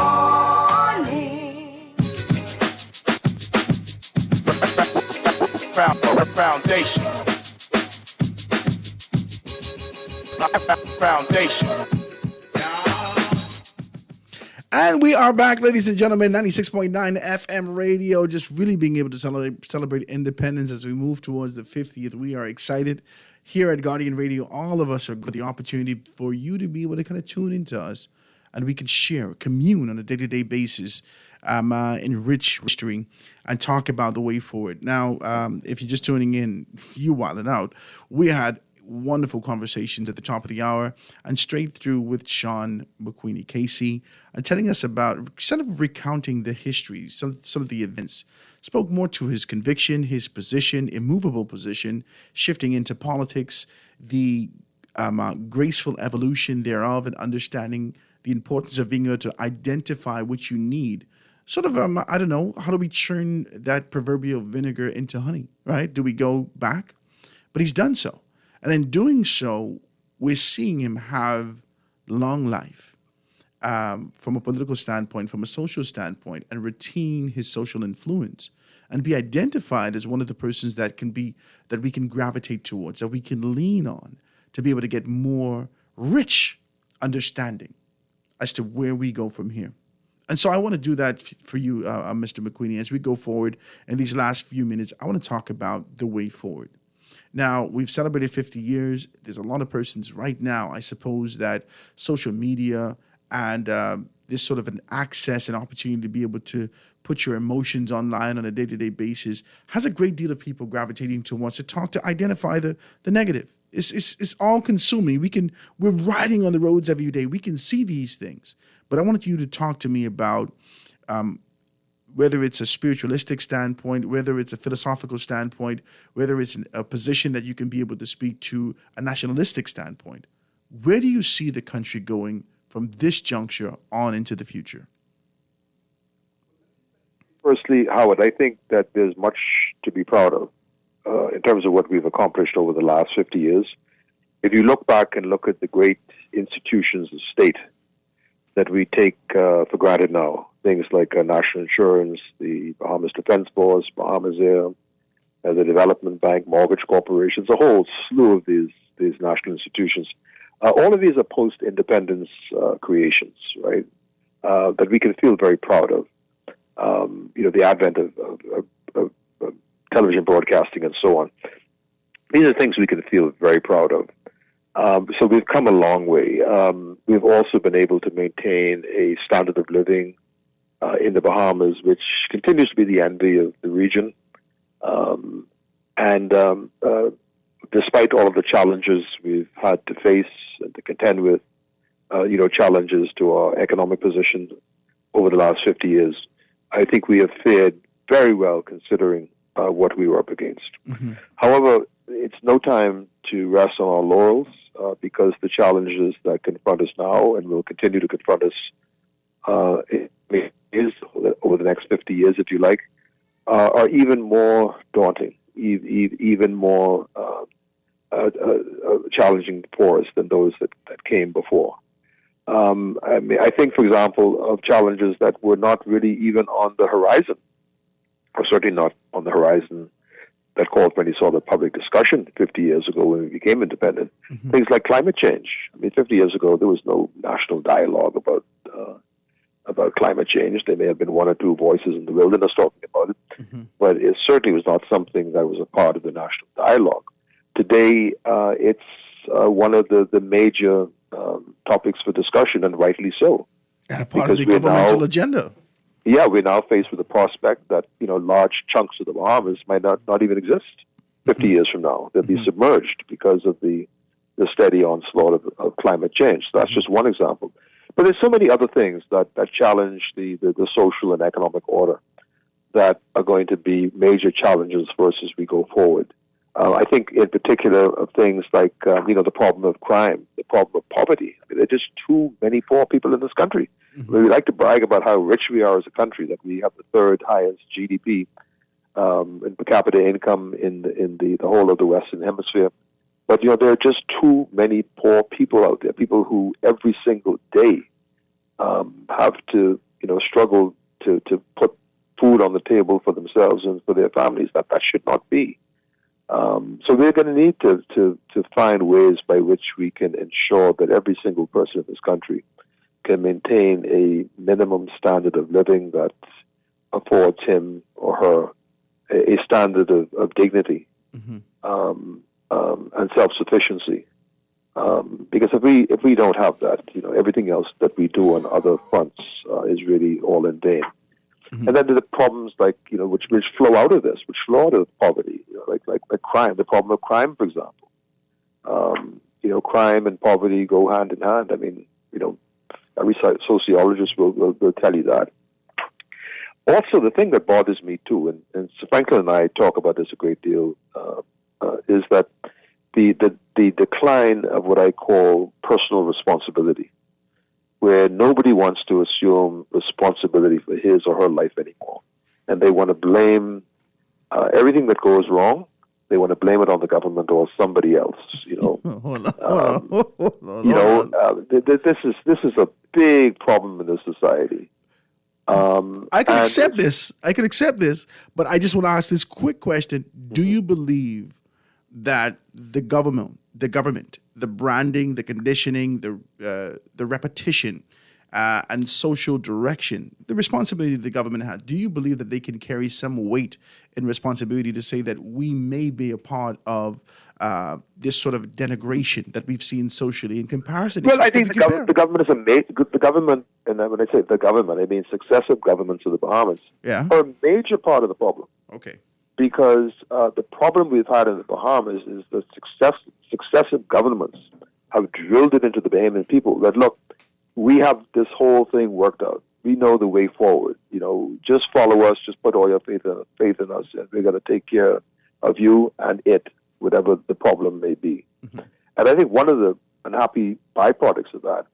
Foundation. Foundation. And we are back, ladies and gentlemen, 96.9 FM radio, just really being able to celebrate independence as we move towards the 50th. We are excited here at Guardian Radio. All of us are with the opportunity for you to be able to kind of tune into us and we can share, commune on a day-to-day basis, enrich history, and talk about the way forward. Now, if you're just tuning in, you wilding out. We had wonderful conversations at the top of the hour and straight through with Sean McQueenie Casey, and telling us about sort of recounting the history, some of the events. Spoke more to his conviction, his position, immovable position, shifting into politics, the graceful evolution thereof, and understanding the importance of being able to identify what you need. Sort of, I don't know, how do we churn that proverbial vinegar into honey, right? Do we go back? But he's done so. And in doing so, we're seeing him have long life from a political standpoint, from a social standpoint, and retain his social influence and be identified as one of the persons that we can gravitate towards, that we can lean on to be able to get more rich understanding as to where we go from here. And so I want to do that for you, Mr. McQueenie, as we go forward in these last few minutes. I want to talk about the way forward. Now, we've celebrated 50 years. There's a lot of persons right now, I suppose, that social media and this sort of an access and opportunity to be able to put your emotions online on a day-to-day basis has a great deal of people gravitating towards to talk, to identify the negative. It's all consuming. We're riding on the roads every day. We can see these things. But I wanted you to talk to me about whether it's a spiritualistic standpoint, whether it's a philosophical standpoint, whether it's a position that you can be able to speak to a nationalistic standpoint. Where do you see the country going from this juncture on into the future? Firstly, Howard, I think that there's much to be proud of in terms of what we've accomplished over the last 50 years. If you look back and look at the great institutions of state that we take for granted now, things like national insurance, the Bahamas Defense Force, Bahamas Air, the Development Bank, mortgage corporations, a whole slew of these national institutions. All of these are post-independence creations, right, that we can feel very proud of. The advent of television broadcasting and so on. These are things we can feel very proud of. So we've come a long way. We've also been able to maintain a standard of living in the Bahamas, which continues to be the envy of the region. Despite all of the challenges we've had to face and to contend with, challenges to our economic position over the last 50 years, I think we have fared very well considering what we were up against. Mm-hmm. However, it's no time to rest on our laurels because the challenges that confront us now and will continue to confront us over the next 50 years, if you like, are even more daunting, even more challenging for us than those that came before. I think, for example, of challenges that were not really even on the horizon, or certainly not on the horizon that called when you saw the public discussion 50 years ago when we became independent. Mm-hmm. Things like climate change. 50 years ago, there was no national dialogue about climate change. There may have been one or two voices in the wilderness talking about it, mm-hmm. but it certainly was not something that was a part of the national dialogue. Today, it's one of the major topics for discussion, and rightly so. And a part of the governmental agenda. Yeah, we're now faced with the prospect that large chunks of the Bahamas might not even exist 50 years from now. They'll be submerged because of the steady onslaught of climate change. So that's just one example. But there's so many other things that challenge the social and economic order that are going to be major challenges for us as we go forward. I think in particular of things like, the problem of crime, the problem of poverty. There are just too many poor people in this country. Mm-hmm. We like to brag about how rich we are as a country, that we have the third highest GDP and per capita income in the whole of the Western Hemisphere. But, there are just too many poor people out there, people who every single day have to, struggle to put food on the table for themselves and for their families. That should not be. So we're going to need to find ways by which we can ensure that every single person in this country can maintain a minimum standard of living that affords him or her a standard of dignity mm-hmm. And self-sufficiency. Because if we don't have that, everything else that we do on other fronts is really all in vain. Mm-hmm. And then there are problems like which flow out of this, which flow out of poverty, like crime, the problem of crime, for example. Crime and poverty go hand in hand. I mean, every sociologist will tell you that. Also, the thing that bothers me too, and Franklin and I talk about this a great deal, is that the decline of what I call personal responsibility, where nobody wants to assume responsibility for his or her life anymore, and they want to blame everything that goes wrong. They want to blame it on the government or somebody else. This is a big problem in this society. I can accept this, but I just want to ask this quick question: do you believe that the government, the branding, the conditioning, the repetition, and social direction, the responsibility the government has, do you believe that they can carry some weight and responsibility to say that we may be a part of this sort of denigration that we've seen socially in comparison? Well, I think the government is the government, and when I say the government, I mean successive governments of the Bahamas, are a major part of the problem. Okay. Because the problem we've had in the Bahamas is that successive governments have drilled it into the Bahamian people that, look, we have this whole thing worked out. We know the way forward. Just follow us. Just put all your faith in us, and we're going to take care of you and it, whatever the problem may be. Mm-hmm. And I think one of the unhappy byproducts of that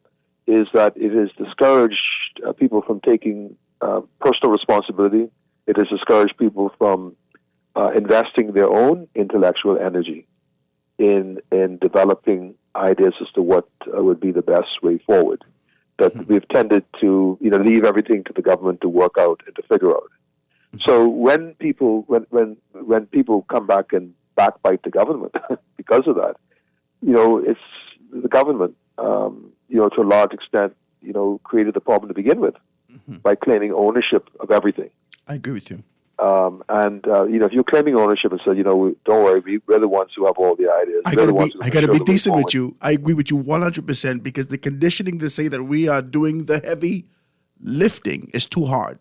is that it has discouraged people from taking personal responsibility. It has discouraged people from investing their own intellectual energy in developing ideas as to what would be the best way forward. That we've tended to leave everything to the government to work out and to figure out. So when people come back and backbite the government because of that, it's the government to a large extent created the problem to begin with by claiming ownership of everything. I agree with you. If you're claiming ownership and say, don't worry, we're the ones who have all the ideas. I got to be decent with you. I agree with you 100% because the conditioning to say that we are doing the heavy lifting is too hard.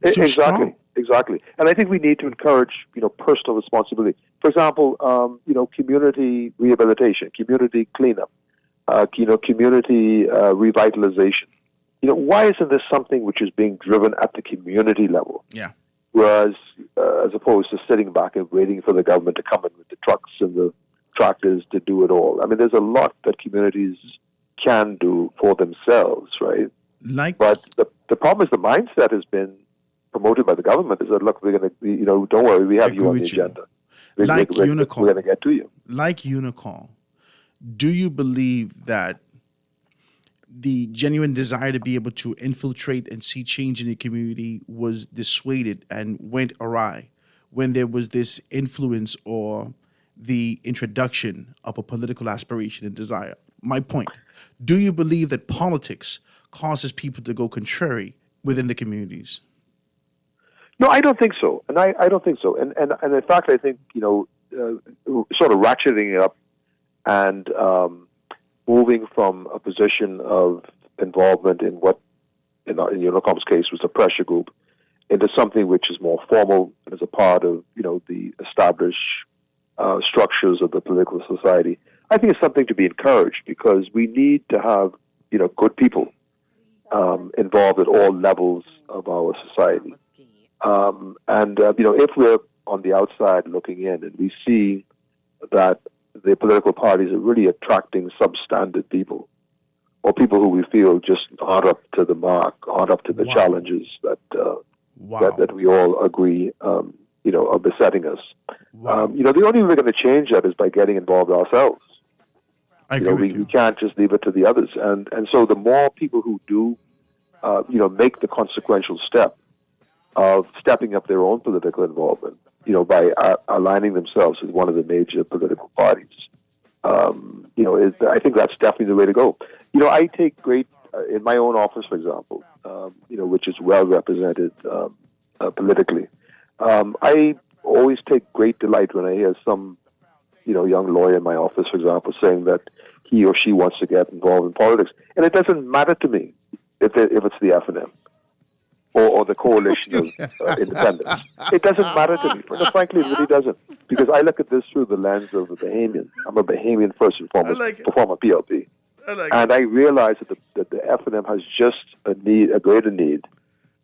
It's too strong. Exactly. And I think we need to encourage, personal responsibility. For example, community rehabilitation, community cleanup, community revitalization. Why isn't this something which is being driven at the community level? Yeah. Whereas, as opposed to sitting back and waiting for the government to come in with the trucks and the tractors to do it all. I mean, there's a lot that communities can do for themselves, right? But the problem is the mindset has been promoted by the government is that, look, we're going to, don't worry, we have you on the agenda. We're going to get to you. Like Unicall, do you believe that the genuine desire to be able to infiltrate and see change in the community was dissuaded and went awry when there was this influence or the introduction of a political aspiration and desire? My point, do you believe that politics causes people to go contrary within the communities? No, I don't think so. And I don't think so. And in fact, I think, sort of ratcheting it up and moving from a position of involvement in what, in Unicom's case, was a pressure group, into something which is more formal as a part of, the established structures of the political society, I think it's something to be encouraged because we need to have, good people involved at all levels of our society. If we're on the outside looking in and we see that the political parties are really attracting substandard people or people who we feel just aren't up to the mark, aren't up to the challenges that we all agree, are besetting us. The only way we're going to change that is by getting involved ourselves. We can't just leave it to the others. And so the more people who do, make the consequential step of stepping up their own political involvement, by aligning themselves with one of the major political parties, I think that's definitely the way to go. I take great, in my own office, for example, which is well represented politically, I always take great delight when I hear some, young lawyer in my office, for example, saying that he or she wants to get involved in politics. And it doesn't matter to me if it's the FNM or the coalition of independents. It doesn't matter to me. No, frankly, it really doesn't. Because I look at this through the lens of the Bahamian. I'm a Bahamian first and foremost, former PLP. I realize that the FNM has just a greater need,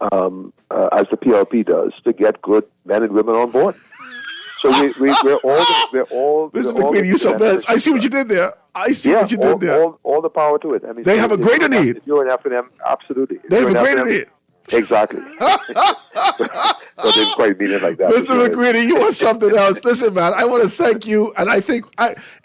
as the PLP does, to get good men and women on board. So we're all. Mr. McQueen, you so bad. I see what you did there. All the power to it. I mean, they have a greater need. If you're an FNM, absolutely. They have a greater need. Exactly. So they didn't quite mean it like that. Mr. McQueen, you want something else? Listen, man, I want to thank you. And I think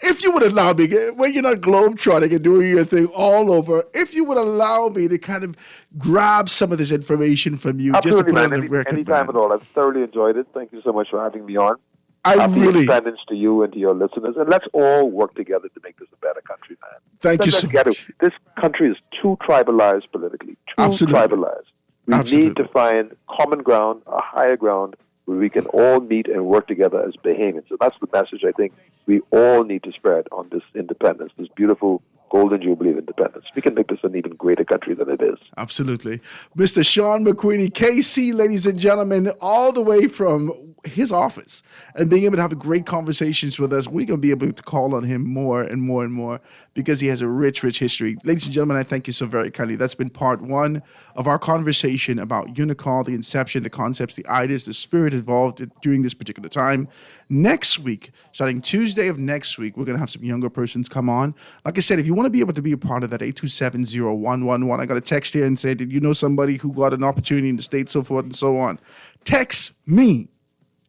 if you would allow me, when you're not globetrotting and doing your thing all over, if you would allow me to kind of grab some of this information from you, absolutely, just to put man. on the record. Anytime at all. I've thoroughly enjoyed it. Thank you so much for having me on. Happy independence to you and to your listeners. And let's all work together to make this a better country, man. Thank you so much. This country is too tribalized politically. Tribalized. We need to find common ground, a higher ground, where we can all meet and work together as Bahamians. So that's the message I think we all need to spread on this independence, this beautiful golden jubilee of independence. We can make this an even greater country than it is. Absolutely. Mr. Sean McQueen, KC, ladies and gentlemen, all the way from his office, and being able to have great conversations with us. We're going to be able to call on him more and more and more because he has a rich, rich history. Ladies and gentlemen, I thank you so very kindly. That's been part one of our conversation about Unicall, the inception, the concepts, the ideas, the spirit involved during this particular time. Next week, starting Tuesday of next week, we're going to have some younger persons come on. Like I said, if you want to be able to be a part of that, 827-0111. I got a text here and said, did you know somebody who got an opportunity in the States, so forth and so on? Text me,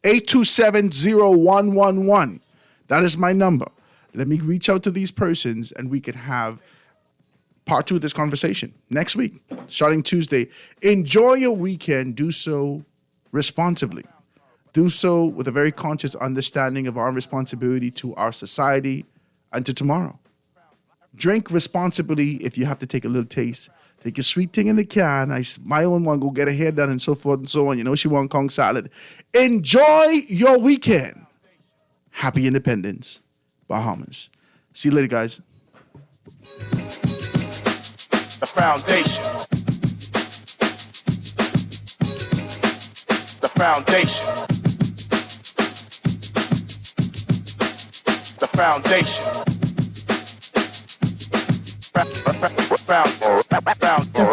827-0111. That is my number. Let me reach out to these persons and we could have part two of this conversation next week, starting Tuesday. Enjoy your weekend. Do so responsibly. Do so with a very conscious understanding of our responsibility to our society and to tomorrow. Drink responsibly. If you have to take a little taste, take a sweet thing in the can. My own one, go get her hair done and so forth and so on. You know she want Kong salad. Enjoy your weekend. Happy Independence, Bahamas. See you later, guys. The foundation. The foundation. The foundation. The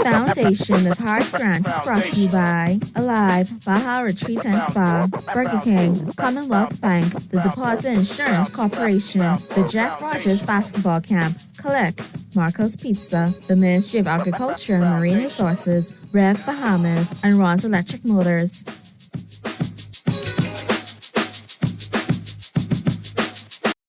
Foundation of Hearts Grant is brought to you by Alive, Baja Retreat and Spa, Burger King, Commonwealth Bank, the Deposit Insurance Corporation, the Jeff Rogers Basketball Camp, Click, Marco's Pizza, the Ministry of Agriculture and Marine Resources, Rev Bahamas, and Ron's Electric Motors.